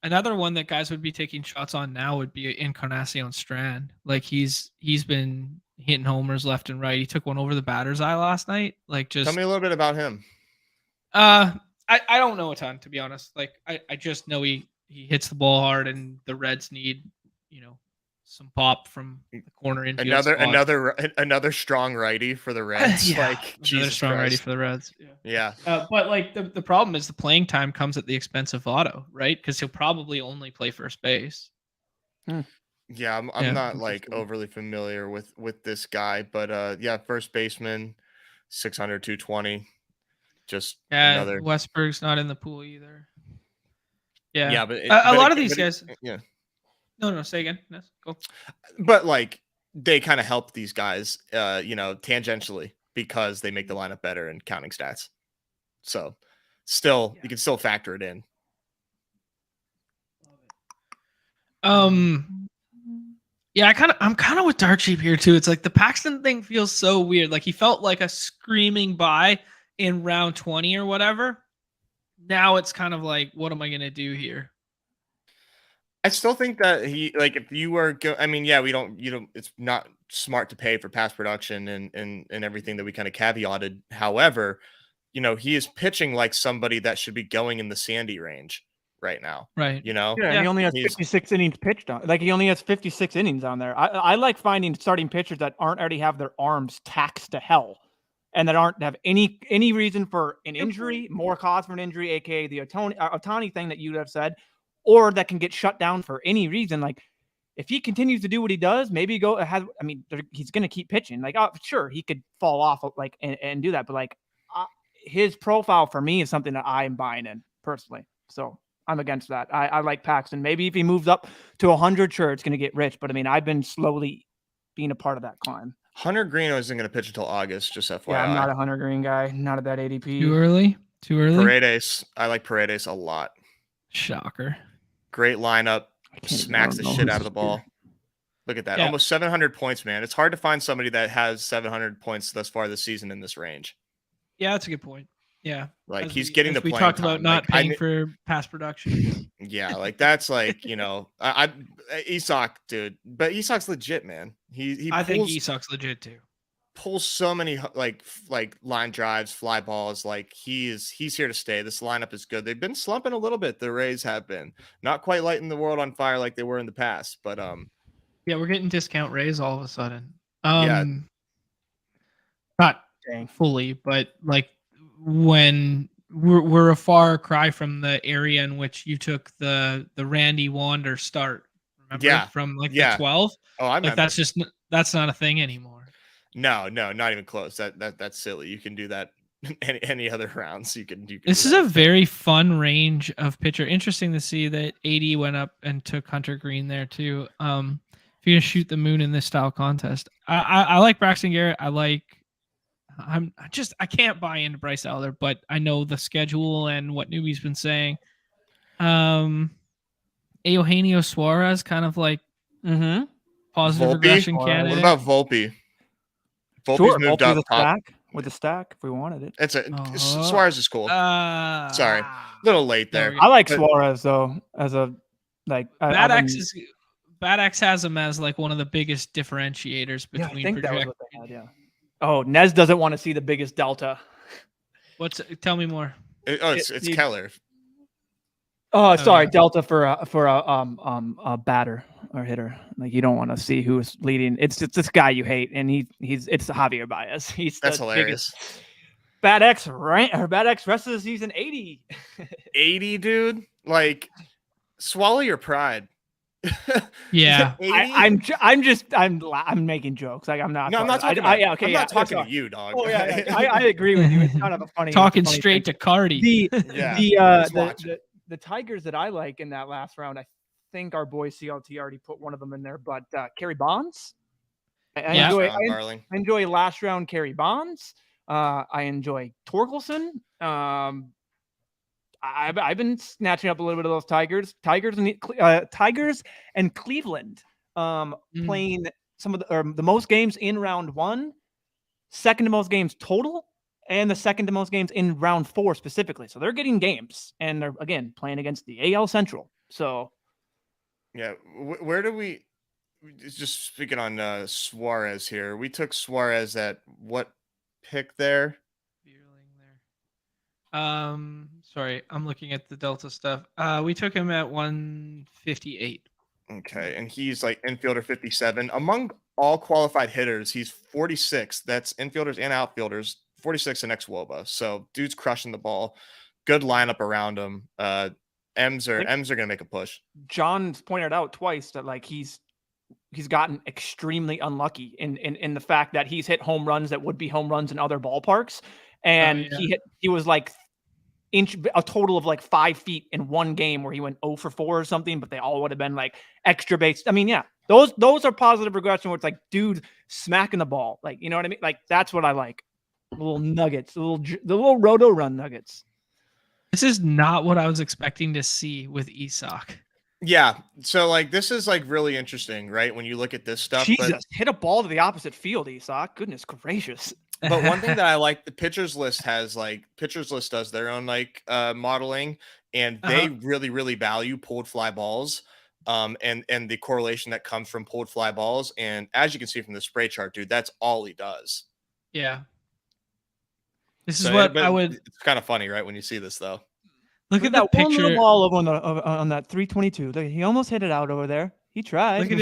another one that guys would be taking shots on now would be Encarnacion Strand. Like he's been hitting homers left and right. He took one over the batter's eye last night. Like, just tell me a little bit about him. I don't know a ton, to be honest. Like I just know he hits the ball hard, and the Reds need, some pop from the corner infield. Another strong righty for the Reds. Yeah, like another Jesus strong Christ. righty for the Reds. Yeah. But like the problem is the playing time comes at the expense of Votto, right? Because he'll probably only play first base. Yeah, I'm not like overly familiar with this guy, but first baseman, 600, 220. Just another. Westberg's not in the pool either. Yeah, but a lot of these guys. Yeah. No, say again. Yes, go. But like they kind of help these guys, tangentially because they make the lineup better in counting stats. So, you can still factor it in. Yeah, I'm kind of with Dark Sheep here too. It's like the Paxton thing feels so weird. Like he felt like a screaming buy in round 20 or whatever. Now it's kind of like, what am I gonna do here? I still think that if you were, it's not smart to pay for past production and everything that we kind of caveated. However, he is pitching like somebody that should be going in the Sandy range right now. Right. He only has 56 innings pitched on. Like he only has 56 innings on there. I like finding starting pitchers that aren't already have their arms taxed to hell and that aren't have any reason for an injury, more cause for an injury, aka the Ohtani thing that you have said, or that can get shut down for any reason. Like if he continues to do what he does, maybe he's going to keep pitching. Like, sure, he could fall off like and do that, but like his profile for me is something that I am buying in personally. So I'm against that. I like Paxton. Maybe if he moves up to 100, sure, it's going to get rich. But I've been slowly being a part of that climb. Hunter Green isn't going to pitch until August, just FYI. Yeah, I'm not a Hunter Green guy. Not at that ADP. Too early. Paredes. I like Paredes a lot. Shocker. Great lineup. Smacks the shit out of the ball. Look at that. Yeah. Almost 700 points, man. It's hard to find somebody that has 700 points thus far this season in this range. Yeah, that's a good point. Yeah. Like he's getting the we talked about not paying for past production. Yeah, like that's like, Isak, dude. But Isak's legit, man. I think Isak's legit too. Pulls so many like line drives, fly balls. Like he's here to stay. This lineup is good. They've been slumping a little bit. The Rays have been not quite lighting the world on fire like they were in the past. But yeah, we're getting discount Rays all of a sudden. Not fully, but like when we're a far cry from the area in which you took the Randy Wander start. Remember? Yeah. From the 12. Oh, I remember. That's not a thing anymore. No, not even close. That's silly. You can do that any other rounds. You can. This is a very fun range of pitcher. Interesting to see that AD went up and took Hunter Green there too. If you're gonna shoot the moon in this style contest, I like Braxton Garrett. I can't buy into Bryce Elder, but I know the schedule and what Newby's been saying. Eugenio Suarez, kind of like positive Volpe? regression candidate. What about Volpe? Volpe's moved up top. with a stack if we wanted it. Suarez is cool. Sorry, a little late there. I like Suarez though as a BatX has him as like one of the biggest differentiators between projections. Oh, Nez doesn't want to see the biggest delta. Tell me more. It's Keller. Oh, sorry, delta for a batter or hitter. Like you don't want to see who's leading. It's this guy you hate, and it's Javier Baez. That's hilarious. BatX rest of the season 80. 80, dude. Like, swallow your pride. Yeah, I'm making jokes. Like I'm not. No, I'm not talking. I'm not talking to you, dog. Oh yeah, I agree with you. It's kind of a funny. Talking straight to Cardi. The Tigers that I like in that last round, I think our boy CLT already put one of them in there, but Kerry Bonds. I enjoy last round Kerry Bonds. I enjoy Torkelson. I've been snatching up a little bit of those Tigers and Cleveland playing some of the most games in round 1, second to most games total, and the second to most games in round 4 specifically. So they're getting games, and they're again playing against the AL Central. So yeah, where do we? Just speaking on Suarez here, we took Suarez at what pick there? Sorry, I'm looking at the Delta stuff. We took him at 158. Okay, and he's like infielder 57. Among all qualified hitters, he's 46. That's infielders and outfielders, 46 in ex-WOBA. So dude's crushing the ball. Good lineup around him. M's are gonna make a push. John's pointed out twice that like he's gotten extremely unlucky in the fact that he's hit home runs that would be home runs in other ballparks. And he was like a total of like 5 feet in one game where he went 0 for 4 or something, but they all would have been like extra base. I mean, yeah, those are positive regression where it's like, dude, smacking the ball. Like, you know what I mean? Like, that's what I like. Little nuggets, the little Rotorun nuggets. This is not what I was expecting to see with Isak. Yeah. So like, this is like really interesting, right? When you look at this stuff, Jesus, hit a ball to the opposite field, Isak. Goodness gracious. But one thing that I like, the pitchers list does their own like modeling, and they really, really value pulled fly balls, and the correlation that comes from pulled fly balls. And as you can see from the spray chart, dude, that's all he does. Yeah. This is what I would. It's kind of funny, right? When you see this, though. Look at that picture. One little ball over on that 322. Look, he almost hit it out over there. He tried. Look at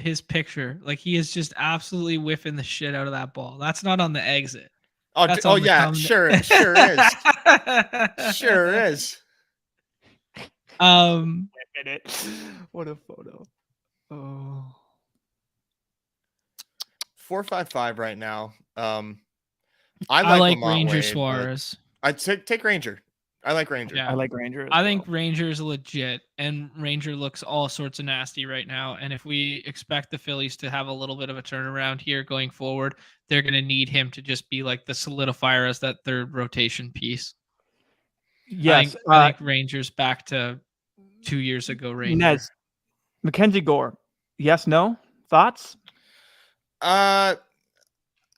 his picture. Like he is just absolutely whiffing the shit out of that ball. That's not on the exit. Oh yeah, sure is. Sure is. What a photo. Oh. 4.55 right now. I like Ranger Suarez. I'd take Ranger. I like Ranger. Yeah, I like Ranger. I think Ranger is legit, and Ranger looks all sorts of nasty right now. And if we expect the Phillies to have a little bit of a turnaround here going forward, they're going to need him to just be like the solidifier as that third rotation piece. Yes, I think Ranger's back to 2 years ago. Ranger. Nez, Mackenzie Gore. Yes, no thoughts?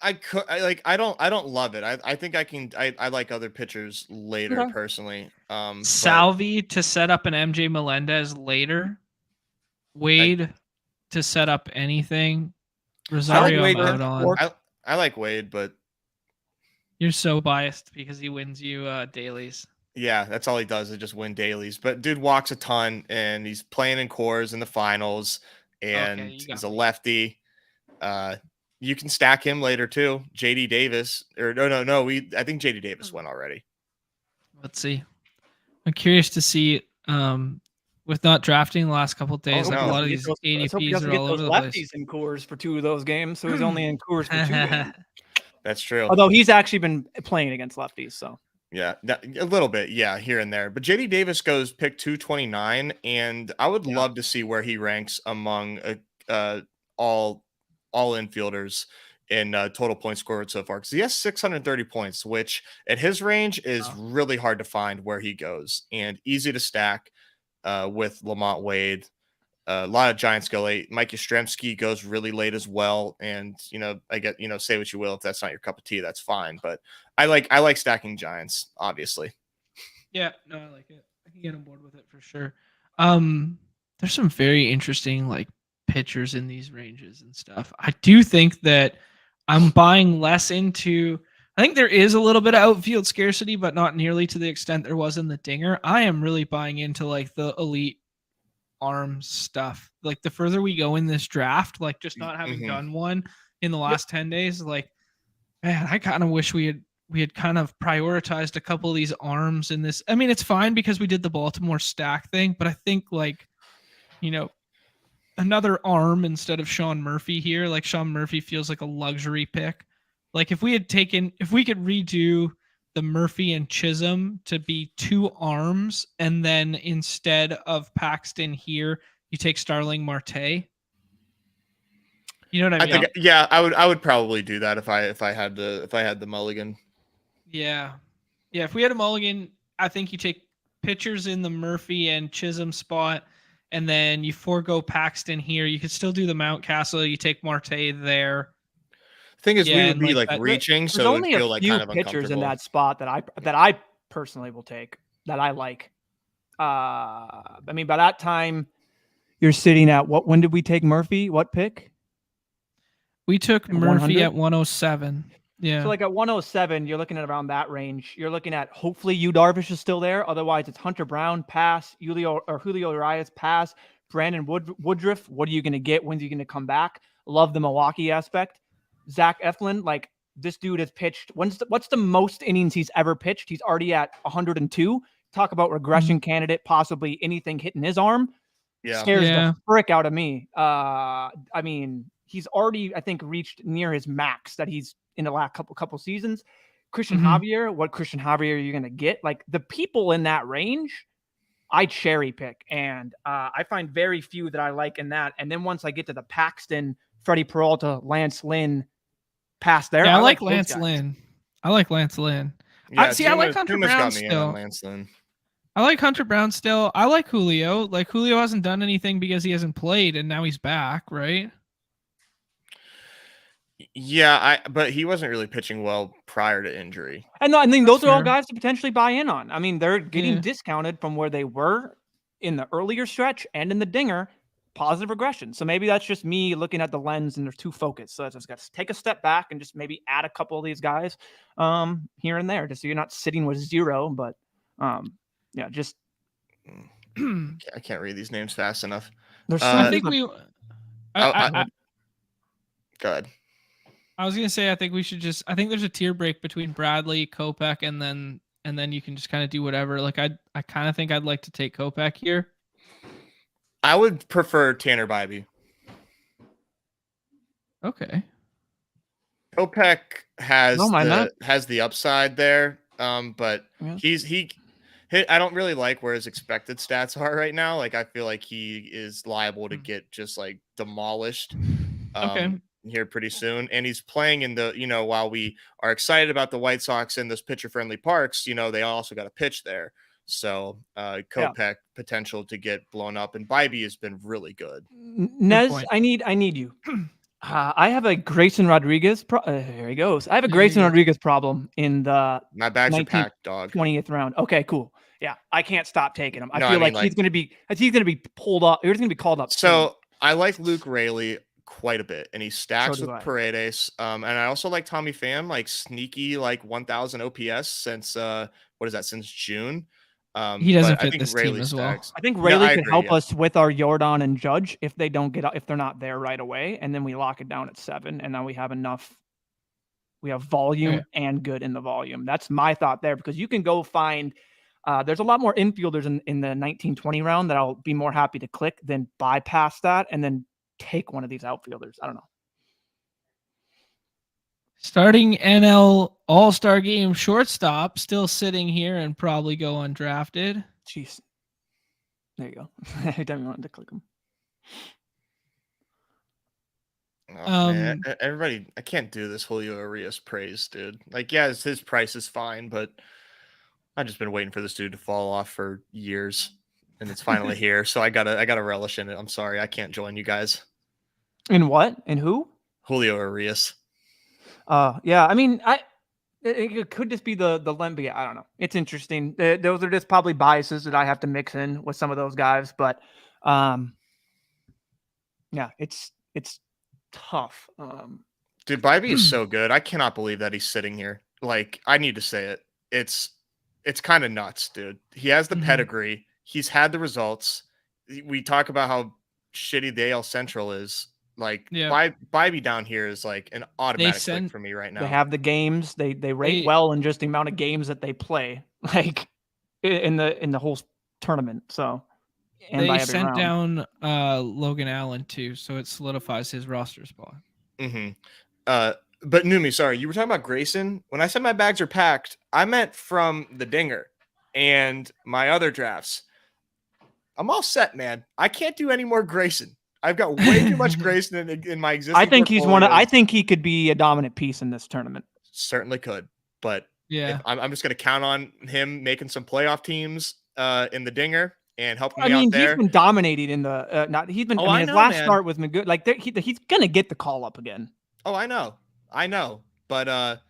I don't love it. I think I like other pitchers later personally. Salvi to set up an MJ Melendez later. Wade to set up anything. Rosario I like Wade, but you're so biased because he wins you dailies. Yeah, that's all he does is just win dailies. But dude walks a ton, and he's playing in cores in the finals, and he's a lefty. You can stack him later too. JD Davis, or no. I think JD Davis went already. Let's see. I'm curious to see with not drafting the last couple of days, a lot of these ADPs are all over the place. Lefties in Coors for 2 of those games, so he's only in Coors for 2 games. That's true. Although he's actually been playing against lefties, so yeah, a little bit, yeah, here and there. But JD Davis goes pick 229, and I would love to see where he ranks among all infielders in total points scored so far, because he has 630 points, which at his range is really hard to find where he goes, and easy to stack with Lamont Wade. a lot of Giants go late. Mike Yastrzemski goes really late as well. And, I get, say what you will. If that's not your cup of tea, that's fine. But I like stacking Giants, obviously. Yeah, no, I like it. I can get on board with it for sure. There's some very interesting like pitchers in these ranges and stuff. I do think that I'm buying less into. I think there is a little bit of outfield scarcity, but not nearly to the extent there was in the Dinger. I am really buying into like the elite arms stuff. Like the further we go in this draft, like just not having done one in the last 10 days, like man, I kind of wish we had kind of prioritized a couple of these arms in this. I mean, it's fine because we did the Baltimore stack thing, but I think like, another arm instead of Sean Murphy here, like Sean Murphy feels like a luxury pick. Like if we could redo the Murphy and Chisholm to be 2 arms, and then instead of Paxton here, you take Starling Marte. You know what I mean? I would probably do that if I had the mulligan. Yeah. If we had a mulligan, I think you take pitchers in the Murphy and Chisholm spot, and then you forego Paxton here. You could still do the Mountcastle. You take Marte there. Thing is, we would be like reaching, so it would feel like kind of uncomfortable. Pitchers in that spot that I personally will take that I like. I mean, by that time, you're sitting at what? When did we take Murphy? What pick? We took At Murphy 100? at 107. Yeah. So like at 107, you're looking at around that range. You're looking at hopefully Yu Darvish is still there. Otherwise, it's Hunter Brown pass, Julio Urias pass, Brandon Woodruff. What are you going to get? When's he going to come back? Love the Milwaukee aspect. Zach Eflin, like this dude has pitched. What's the most innings he's ever pitched? He's already at 102. Talk about regression candidate, possibly anything hitting his arm. Yeah. Scares the frick out of me. I mean, he's already, I think, reached near his max that he's in the last couple seasons. Christian Javier, what Christian Javier are you going to get? Like the people in that range, I cherry pick, and I find very few that I like in that. And then once I get to the Paxton, Freddie Peralta, Lance Lynn, past there, I like Lance Lynn. I like Lance Lynn. Yeah, I like Hunter Brown still. I like Hunter Brown still. I like Julio. Like Julio hasn't done anything because he hasn't played, and now he's back, right? Yeah, but he wasn't really pitching well prior to injury. And I think those are all guys to potentially buy in on. I mean, they're getting discounted from where they were in the earlier stretch and in the Dinger. Positive regression. So maybe that's just me looking at the lens and they're too focused. So I just got to take a step back and just maybe add a couple of these guys here and there, just so you're not sitting with 0. But just I can't read these names fast enough. There's I think we. Go ahead. I was gonna say I think we should just. I think there's a tier break between Bradley, Kopech, and then you can just kind of do whatever. Like I kind of think I'd like to take Kopech here. I would prefer Tanner Bybee. Okay. Kopech has the upside there, but I don't really like where his expected stats are right now. Like I feel like he is liable to get just like demolished here pretty soon. And he's playing in the, while we are excited about the White Sox and those pitcher friendly parks, they also got a pitch there. So Kopech potential to get blown up, and Bybee has been really good. Nez, I need you. I have a Grayson Rodriguez. Here he goes. I have a Grayson Rodriguez problem in the my bags are packed, dog. 20th round. Okay, cool. Yeah, I can't stop taking him. I feel like he's going to be pulled up. He's going to be called up. So I like Luke Raley quite a bit, and he stacks with Paredes. And I also like Tommy Pham, like sneaky, like 1,000 OPS since since June. He doesn't fit this team as well. I think Rayleigh could help us with our Jordan and Judge if they don't if they're not there right away, and then we lock it down at 7, and now we have enough. We have volume and good in the volume. That's my thought there, because you can go find. There's a lot more infielders in the 19-20 round that I'll be more happy to click than bypass that and then take one of these outfielders. I don't know. Starting NL All-Star Game shortstop, still sitting here and probably go undrafted. Jeez. There you go. I definitely wanted to click him. Oh, man. Everybody, I can't do this Julio Urias praise, dude. Like, yeah, his price is fine, but I've just been waiting for this dude to fall off for years. and it's finally here. So I gotta relish in it. I'm sorry, I can't join you guys. In what? In who? Julio Urias. Yeah. I mean, it could just be the length. Yeah, I don't know. It's interesting. Those are just probably biases that I have to mix in with some of those guys. But yeah, it's tough. Dude, Bybee is so good. I cannot believe that he's sitting here. Like, I need to say it. It's kind of nuts, dude. He has the pedigree. He's had the results. We talk about how shitty the AL Central is. Like, Bybee down here is like an automatic click for me right now. They have the games. They rate well in just the amount of games that they play, like in the whole tournament. So and they sent down Logan Allen too, so it solidifies his roster spot. But Neumy, sorry, you were talking about Grayson. When I said my bags are packed, I meant from the dinger and my other drafts. I'm all set, man. I can't do any more Grayson. I've got way too much Grayson in my existing. I think he's I think he could be a dominant piece in this tournament. Certainly could, but yeah, I'm just going to count on him making some playoff teams in the dinger and helping me out there. He's been dominating in the He's been. His last start was good. Like he's going to get the call up again. Oh, I know, but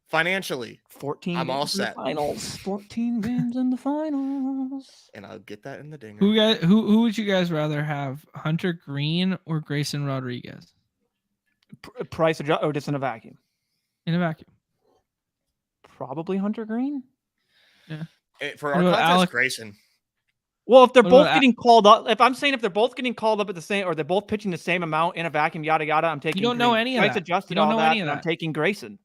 financially, 14. I'm all set. Finals, 14 wins in the finals, and I'll get that in the dinger. Who would you guys rather have, Hunter Green or Grayson Rodriguez? Price adjust or just in a vacuum? In a vacuum, probably Hunter Green. Yeah, for our contest, Grayson. Well, if they're both getting called up, if they're both getting called up at the same, or they're both pitching the same amount in a vacuum, yada yada, I'm taking. You don't know any of that. Adjusted all that, and I'm taking Grayson.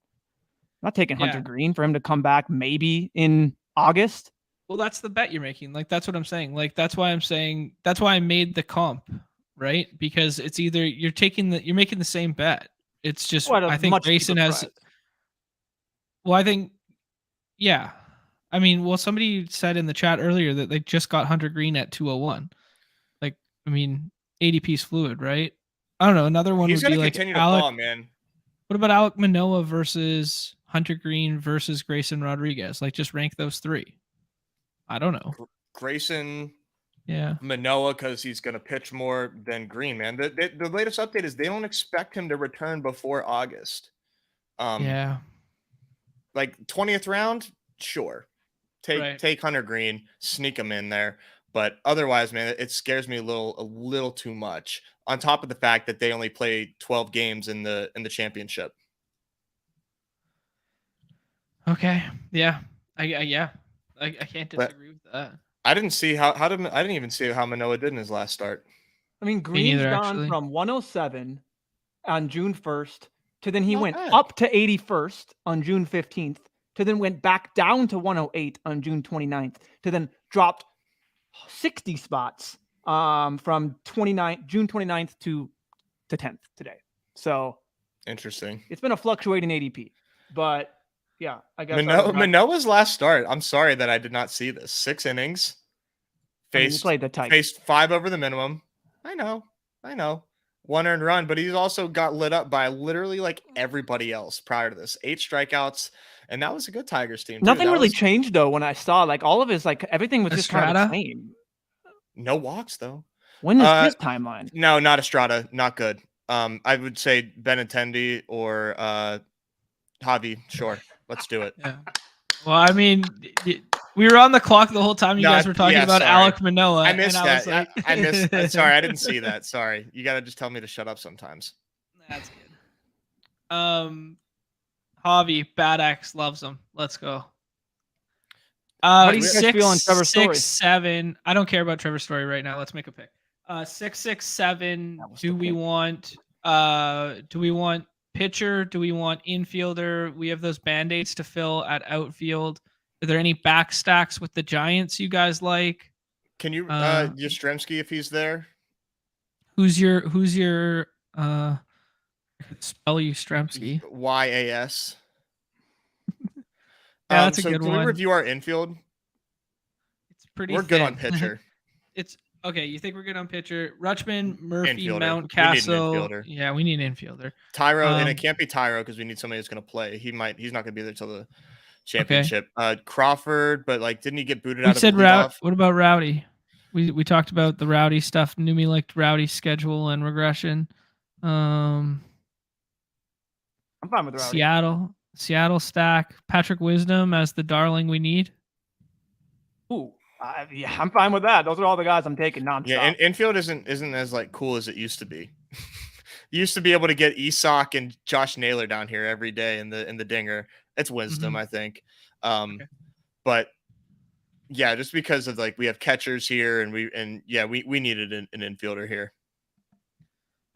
I'm not taking Hunter Green for him to come back maybe in August. Well, that's the bet you're making. Like, that's what I'm saying. Like, that's why I made the comp, right? Because it's either you're making the same bet. It's just I think Grayson has. Well, I think, yeah. I mean, well, somebody said in the chat earlier that they just got Hunter Green at 201. Like, I mean, ADP's fluid, right? I don't know. Another one would be like continue to fall, man. What about Alek Manoah versus Hunter Green versus Grayson Rodriguez? Like, just rank those three. I don't know. Grayson, yeah, Manoah, because he's going to pitch more than Green, man. The latest update is they don't expect him to return before August. Yeah. Like 20th round, sure. Take Hunter Green, sneak him in there. But otherwise, man, it scares me a little too much. On top of the fact that they only play 12 games in the championship. Okay. Yeah. I can't disagree with that. I didn't see I didn't even see how Manoah did in his last start. I mean, Green's gone from 107 on June 1st to then he went up to 81st on June 15th. To then went back down to 108 on June 29th, to then dropped 60 spots from June 29th to 10th today. So interesting. It's been a fluctuating ADP, but yeah, I guess Manoah's last start. I'm sorry that I did not see this. 6 innings. Faced 5 over the minimum. I know. 1 earned run, but he's also got lit up by literally like everybody else prior to this. 8 strikeouts. And that was a good Tigers team. Nothing really changed though. When I saw like all of his, like everything was just kind of the same. No walks though. When is his timeline? No, not Estrada. Not good. I would say Benintendi or Javi. Sure, let's do it. Yeah. Well, I mean, we were on the clock the whole time you guys were talking about Alek Manoah. I missed that. I missed. Sorry, I didn't see that. Sorry, you gotta just tell me to shut up sometimes. That's good. Javi, BatX loves him. Let's go. 6, 7. I don't care about Trevor Story right now. Let's make a pick. 6, 6, 7. Do we want pitcher? Do we want infielder? We have those band-aids to fill at outfield. Are there any back stacks with the Giants you guys like? Can you Yastrzemski if he's there? Who's your spell Yastrzemski? YAS. Yeah, that's a good one. Can we review our infield? It's pretty. We're good on pitcher. It's okay. You think we're good on pitcher? Rutschman, Murphy, Mountcastle. Yeah, we need an infielder. Tyro, and it can't be Tyro because we need somebody who's going to play. He's not going to be there till the championship. Okay. Crawford, but like, didn't he get booted out of the leadoff? What about Rowdy? We talked about the Rowdy stuff. Neumy liked Rowdy's schedule and regression. I'm fine with Rowdy. Seattle stack. Patrick Wisdom as the darling we need. Ooh, yeah, I'm fine with that. Those are all the guys I'm taking nonstop. Yeah, and infield isn't as like cool as it used to be. You used to be able to get Isak and Josh Naylor down here every day in the dinger. It's Wisdom, I think. Okay. But yeah, just because of like we have catchers here and we needed an infielder here.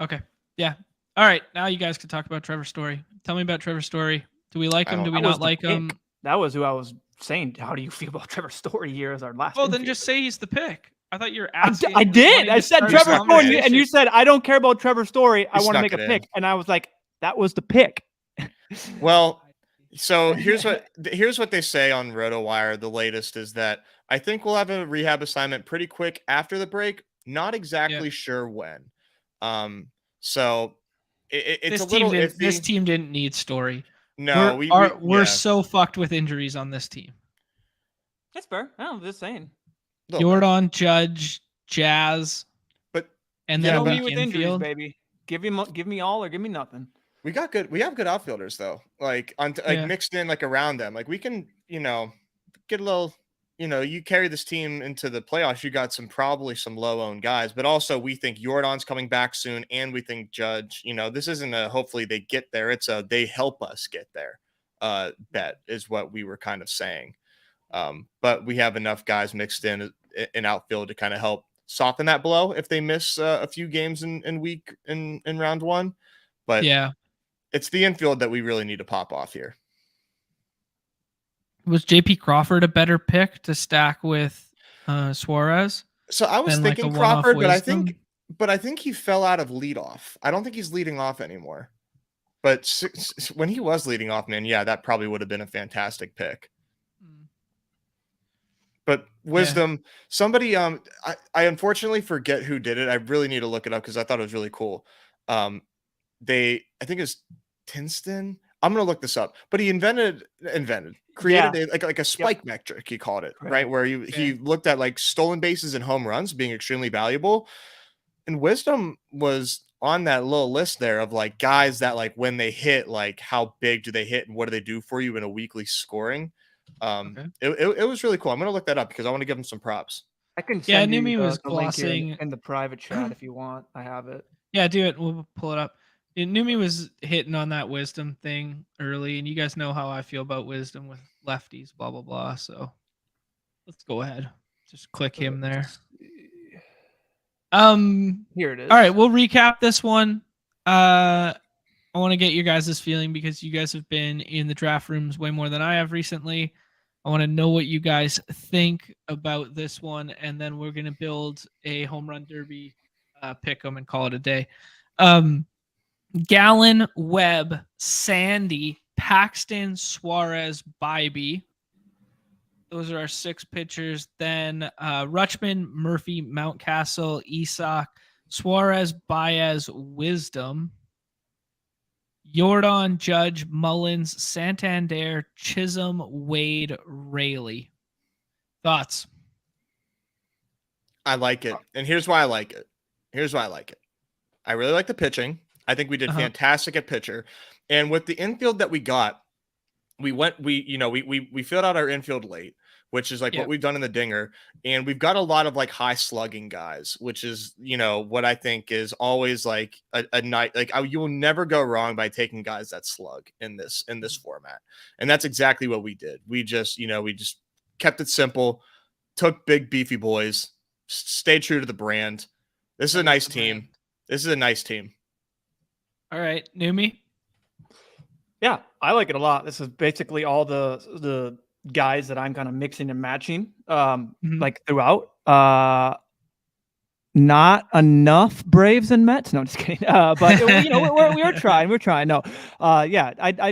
Okay. Yeah. All right. Now you guys can talk about Trevor Story. Tell me about Trevor Story. Do we like him? Do we not like him? That was who I was saying. How do you feel about Trevor Story here as our last? Oh, then just say he's the pick. I thought you were asking. I did. I said Trevor Story, and you said I don't care about Trevor Story. I want to make a pick, and I was like, that was the pick. Well, so here's what they say on RotoWire. The latest is that I think we'll have a rehab assignment pretty quick after the break. Not exactly sure when. So it's a little iffy. This team didn't need Story. No, we're so fucked with injuries on this team. That's fair. I'm just saying. Jordan, Judge, Jazz, and then me with injuries, baby. Give me all or give me nothing. We have good outfielders though. Like mixed in like around them. Like we can, get a little, you carry this team into the playoffs. You got probably some low-owned guys, but also we think Jordan's coming back soon, and we think Judge. This isn't a hopefully they get there. It's a they help us get there. Bet is what we were kind of saying. But we have enough guys mixed in outfield to kind of help soften that blow if they miss a few games in round one. But yeah, it's the infield that we really need to pop off here. Was JP Crawford a better pick to stack with Suarez? So I was thinking Crawford, but I think he fell out of leadoff. I don't think he's leading off anymore. But when he was leading off, man, yeah, that probably would have been a fantastic pick. But Wisdom, somebody, I unfortunately forget who did it. I really need to look it up because I thought it was really cool. I think it's Tinston. I'm going to look this up, but he created like a spike metric. He called it right. Where he looked at like stolen bases and home runs being extremely valuable. And Wisdom was on that little list there of like guys that like when they hit, like how big do they hit and what do they do for you in a weekly scoring? It was really cool. I'm gonna look that up because I want to give him some props. I can send you the link in the private chat if you want. I have it. Yeah, do it. We'll pull it up. Neumy was hitting on that Wisdom thing early, and you guys know how I feel about Wisdom with lefties, blah blah blah. So let's go ahead. Just click him there. Here it is. All right, we'll recap this one. I want to get your guys' feeling because you guys have been in the draft rooms way more than I have recently. I want to know what you guys think about this one, and then we're going to build a home run derby, pick 'em and call it a day. Gallen, Webb, Sandy, Paxton, Suarez, Bybee. Those are our 6 pitchers. Then Rutschman, Murphy, Mountcastle, Isak, Suarez, Baez, Wisdom, Jordan, Judge, Mullins, Santander, Chisholm, Wade, Rayleigh. Thoughts? I like it. And here's why I like it. I really like the pitching. I think we did fantastic at pitcher. And with the infield that we got, we filled out our infield late, which is like what we've done in the dinger. And we've got a lot of like high slugging guys, which is, what I think is always like a night, like you will never go wrong by taking guys that slug in this format. And that's exactly what we did. We just kept it simple, took big beefy boys, stayed true to the brand. This is a nice team. All right. Neumy? Yeah, I like it a lot. This is basically all the guys that I'm kind of mixing and matching like throughout. Not enough Braves and Mets. No, I'm just kidding. But we're trying. No. I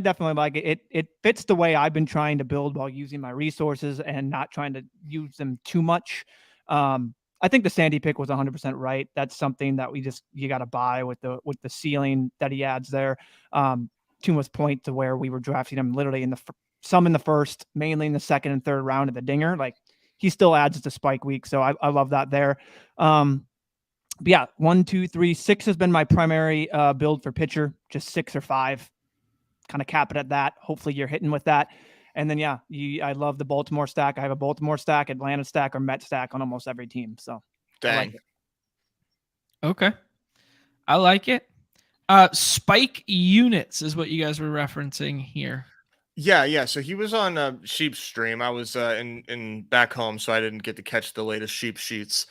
definitely like it. It fits the way I've been trying to build while using my resources and not trying to use them too much. I think the Sandy pick was 100% right. That's something that you got to buy with the ceiling that he adds there. To much point to where we were drafting him literally some in the first, mainly in the second and third round of the dinger. Like he still adds to spike week. So I love that there. But yeah, 1, 2, 3, 6 has been my primary build for pitcher, just 6 or 5, kind of cap it at that. Hopefully you're hitting with that. And then, yeah, I love the Baltimore stack. I have a Baltimore stack, Atlanta stack, or Met stack on almost every team. So dang. I like it. Okay. I like it. Spike units is what you guys were referencing here. Yeah. So he was on Sheep's stream. I was in back home, so I didn't get to catch the latest Sheep seats.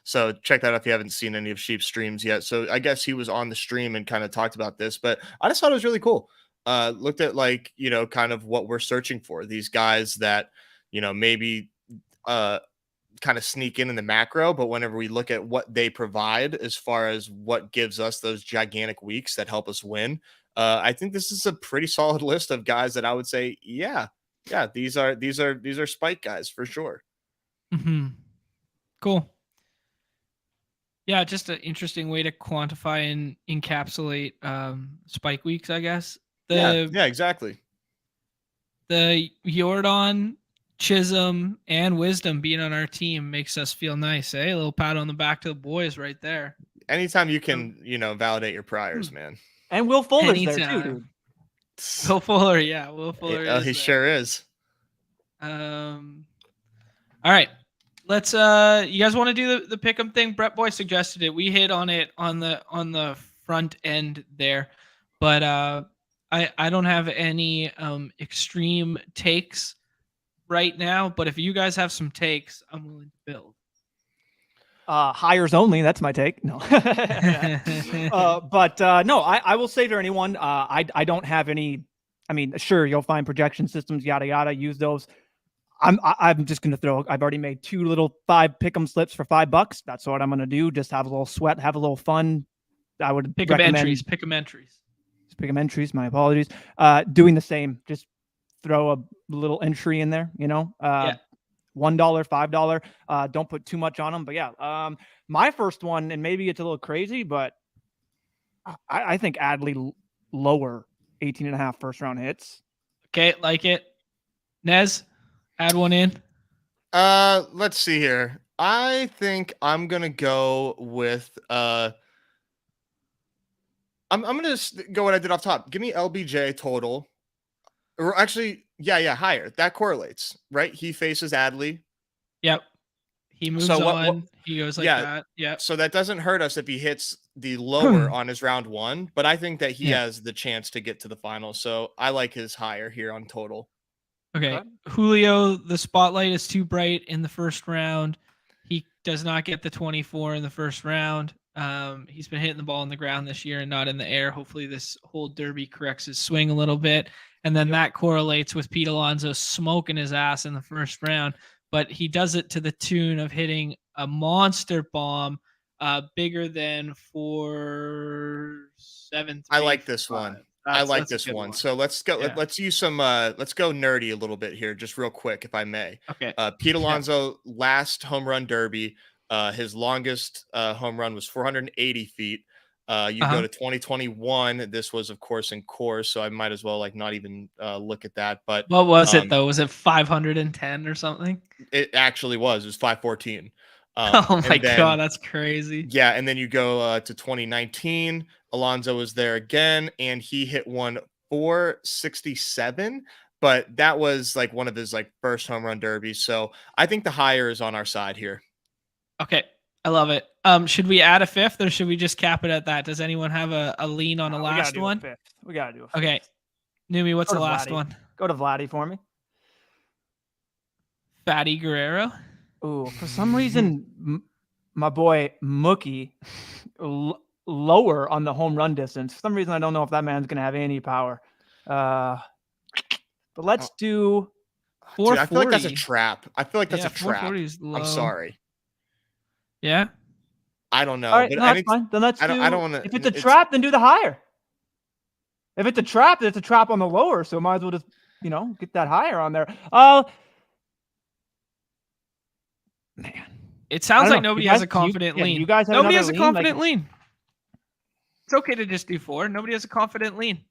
So check that out if you haven't seen any of Sheep's streams yet. So I guess he was on the stream and kind of talked about this, but I just thought it was really cool. Looked at like, kind of what we're searching for. These guys that, maybe kind of sneak in the macro, but whenever we look at what they provide as far as what gives us those gigantic weeks that help us win, I think this is a pretty solid list of guys that I would say, yeah, these are spike guys for sure. Mm-hmm. Cool. Yeah, just an interesting way to quantify and encapsulate spike weeks, I guess. Yeah, exactly. The Jordan, Chisholm, and Wisdom being on our team makes us feel nice, eh? A little pat on the back to the boys right there. Anytime you can, validate your priors, man. And Will Fuller's there too, dude. Will Fuller, yeah. Will Fuller is he there. Sure is. All right. Let's you guys want to do the pick'em thing? Brett Boy suggested it. We hit on it on the front end there. But I don't have any extreme takes right now, but if you guys have some takes, I'm willing to build. Hires only. That's my take. No, but no, I will say to anyone, I don't have any. I mean, sure, you'll find projection systems, yada yada. Use those. I'm just gonna throw. I've already made 2 little 5 pick'em slips for $5. That's what I'm gonna do. Just have a little sweat, have a little fun. I would pick'em entries. Pick'em entries. My apologies. Doing the same. Just throw a little entry in there. $1, $5. Don't put too much on them. But yeah, my first one, and maybe it's a little crazy, but I think Adley lower 18.5 first round hits. Okay, like it. Nez, add one in. Let's see here. I think I'm gonna go with I'm gonna just go what I did off top. Give me LBJ total. Or actually, yeah, higher. That correlates, right? He faces Adley. Yep. He moves on. He goes like that. Yeah. So that doesn't hurt us if he hits the lower on his round 1, but I think that he has the chance to get to the final. So I like his higher here on total. Okay. Julio, the spotlight is too bright in the first round. He does not get the 24 in the first round. He's been hitting the ball on the ground this year and not in the air. Hopefully this whole derby corrects his swing a little bit. And then that correlates with Pete Alonso smoking his ass in the first round. But he does it to the tune of hitting a monster bomb bigger than 4.73. I like this one. I like this one. So let's go. Yeah. Let's use some. Let's go nerdy a little bit here, just real quick, if I may. Okay. Pete Alonso last home run derby. His longest home run was 480 feet. You go to 2021. This was, of course, in course, so I might as well not even look at that. But what was it though? Was it 510 or something? It actually was. It was 514. Oh my God, that's crazy. Yeah, and then you go to 2019. Alonso was there again, and he hit one 467. But that was one of his first home run derbies. So I think the higher is on our side here. Okay. I love it. Should we add a 5th or should we just cap it at that? Does anyone have a lean on a last one? We gotta do a 5th. Okay. Neumy, what's the last one? Go to Vladdy for me. Fatty Guerrero. Ooh, for some reason, my boy Mookie lower on the home run distance. For some reason, I don't know if that man's gonna have any power. But let's do 440. Dude, I feel like that's a trap. A trap. I'm sorry. Yeah. I don't know. All right, but that's fine. Then let's I don't want to. If it's a trap, then do the higher. If it's a trap, then it's a trap on the lower. So might as well just, get that higher on there. Man. It sounds like nobody has a confident lean. You guys have nobody has a confident lean. It's okay to just do 4. Nobody has a confident lean.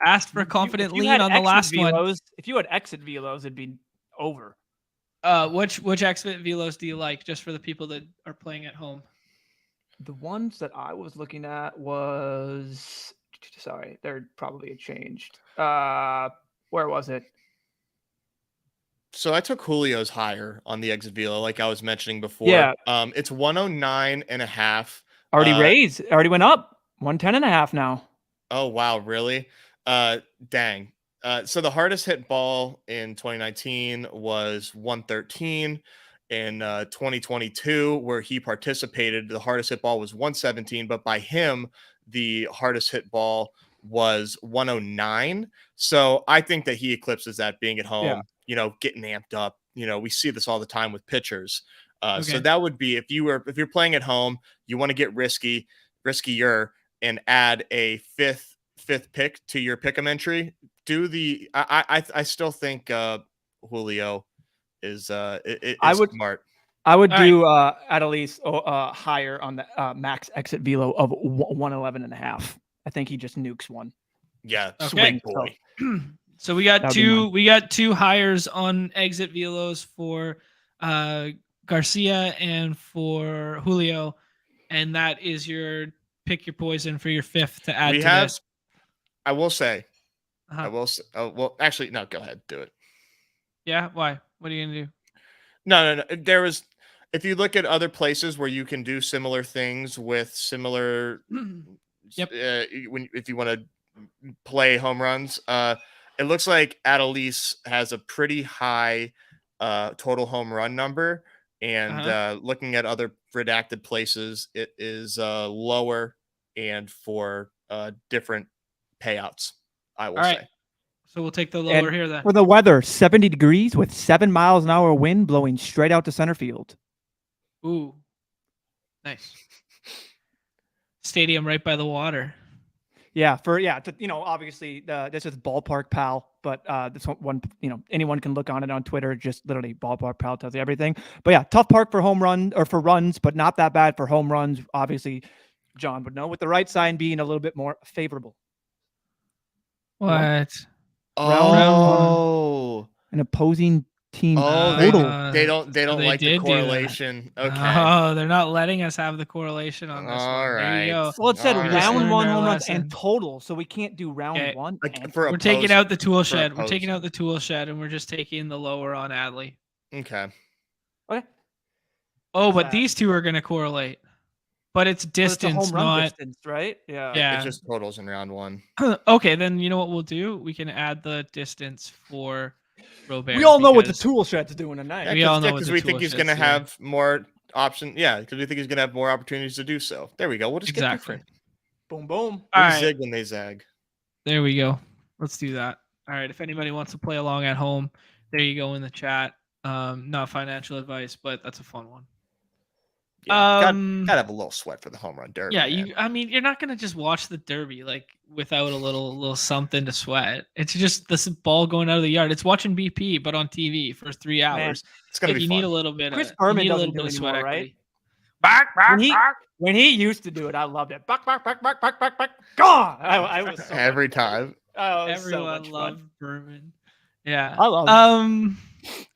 Asked for a confident lean on the last one. If you had exit velos, it'd be over. Which exit velos do you like, just for the people that are playing at home? The ones that I was looking at was, sorry, they're probably changed. Where was it? So I took Julio's higher on the exit velo, like I was mentioning before. Yeah. It's 109.5. Already raised. Already went up. 110.5 now. Oh wow, really? Dang. So the hardest hit ball in 2019 was 113. In 2022, where he participated, the hardest hit ball was 117, but by him, the hardest hit ball was 109. So I think that he eclipses that, being at home, getting amped up. We see this all the time with pitchers. So that would be, if you're playing at home, you want to get riskier, and add a fifth pick to your pick'em entry. I still think Julio is smart. I would do at least higher on the max exit velo of 111.5. I think he just nukes one. Yeah, okay. Swing boy. So we got two hires on exit velos for Garcia and for Julio, and that is your pick your poison for your fifth to add to this. I will say, well, actually, no, go ahead, do it. Yeah, why? What are you gonna do? No. If you look at other places where you can do similar things with similar, if you want to play home runs, it looks like Adelise has a pretty high total home run number, and looking at other redacted places, it is lower and for different payouts, I will say. So we'll take the lower here then. For the weather, 70 degrees with 7 miles an hour wind blowing straight out to center field. Ooh, nice. Stadium right by the water. Yeah, obviously this is Ballpark Pal, but this one, anyone can look on it on Twitter. Just literally Ballpark Pal tells you everything. But yeah, tough park for home run or for runs, but not that bad for home runs. Obviously, John would know, with the right sign being a little bit more favorable. What? Oh, an opposing team. They don't like the correlation. Okay. Oh, they're not letting us have the correlation on this All one. right. There you go. Well, it said round one home runs lesson. and total, so we can't do round one. We're taking out the tool shed. We're taking out the tool shed, and we're just taking the lower on Adley. Okay. Oh, but these two are going to correlate. But it's distance, it's a home run not distance, right? Yeah. It's just totals in round one. Okay, then you know what we'll do? We can add the distance for Robert. We all know what the tool shed's doing tonight. We all know what because the we tool think he's going to have more options. Yeah, because we think he's going to have more opportunities to do so. There we go. We'll just get different. Boom, boom. All we zig when they zag. There we go. Let's do that. All right. If anybody wants to play along at home, there you go in the chat. Not financial advice, but that's a fun one. Yeah, gotta have a little sweat for the home run derby. Yeah, man. You're not gonna just watch the derby like without a little something to sweat. It's just this ball going out of the yard. It's watching BP, but on TV for 3 hours. Man, it's gonna be you fun. Need a little bit. Chris Berman doesn't do it anymore, right? When he used to do it, I loved it. Back. God, I was so every time. Oh, everyone loved Berman. Yeah, I love it.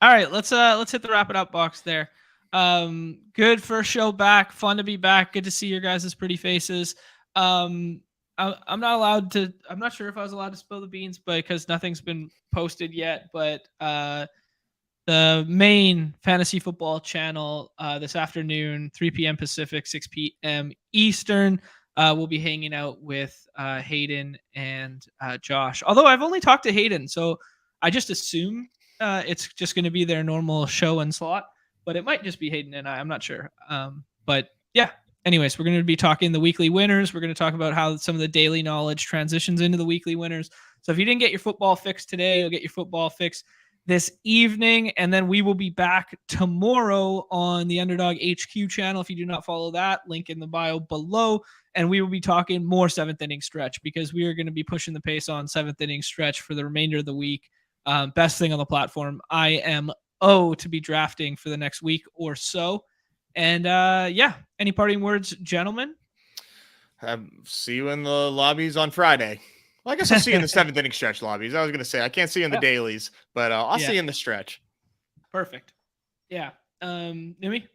All right, let's hit the wrap it up box there. Good first show back. Fun to be back. Good to see your guys' pretty faces. I'm not sure if I was allowed to spill the beans, but because nothing's been posted yet, but the main fantasy football channel this afternoon, 3 p.m. Pacific, 6 p.m. Eastern, we'll be hanging out with Hayden and Josh. Although I've only talked to Hayden, so I just assume it's just going to be their normal show and slot. But it might just be Hayden and I'm not sure. But yeah, anyways, we're going to be talking the weekly winners. We're going to talk about how some of the daily knowledge transitions into the weekly winners. So if you didn't get your football fix today, you'll get your football fix this evening. And then we will be back tomorrow on the Underdog HQ channel. If you do not follow that, link in the bio below. And we will be talking more 7th inning stretch, because we are going to be pushing the pace on 7th inning stretch for the remainder of the week. Best thing on the platform. I am to be drafting for the next week or so. And any parting words, gentlemen? See you in the lobbies on Friday. Well, I guess I'll see you in the 7th inning stretch lobbies. I was going to say, I can't see you in the dailies, but I'll see you in the stretch. Perfect. Yeah. Neumy?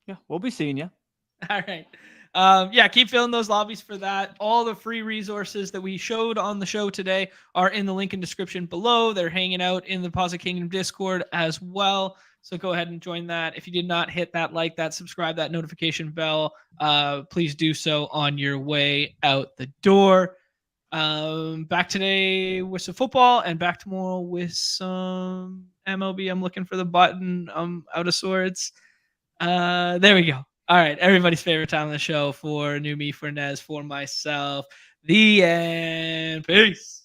Yeah, we'll be seeing you. All right. Yeah, keep filling those lobbies for that. All the free resources that we showed on the show today are in the link in description below. They're hanging out in the Posit Kingdom Discord as well. So go ahead and join that. If you did not hit that like, that subscribe, that notification bell, please do so on your way out the door. Back today with some football and back tomorrow with some MLB. I'm looking for the button. I'm out of sorts. There we go. All right, everybody's favorite time of the show, for Neumy, for Nez, for myself. The end. Peace.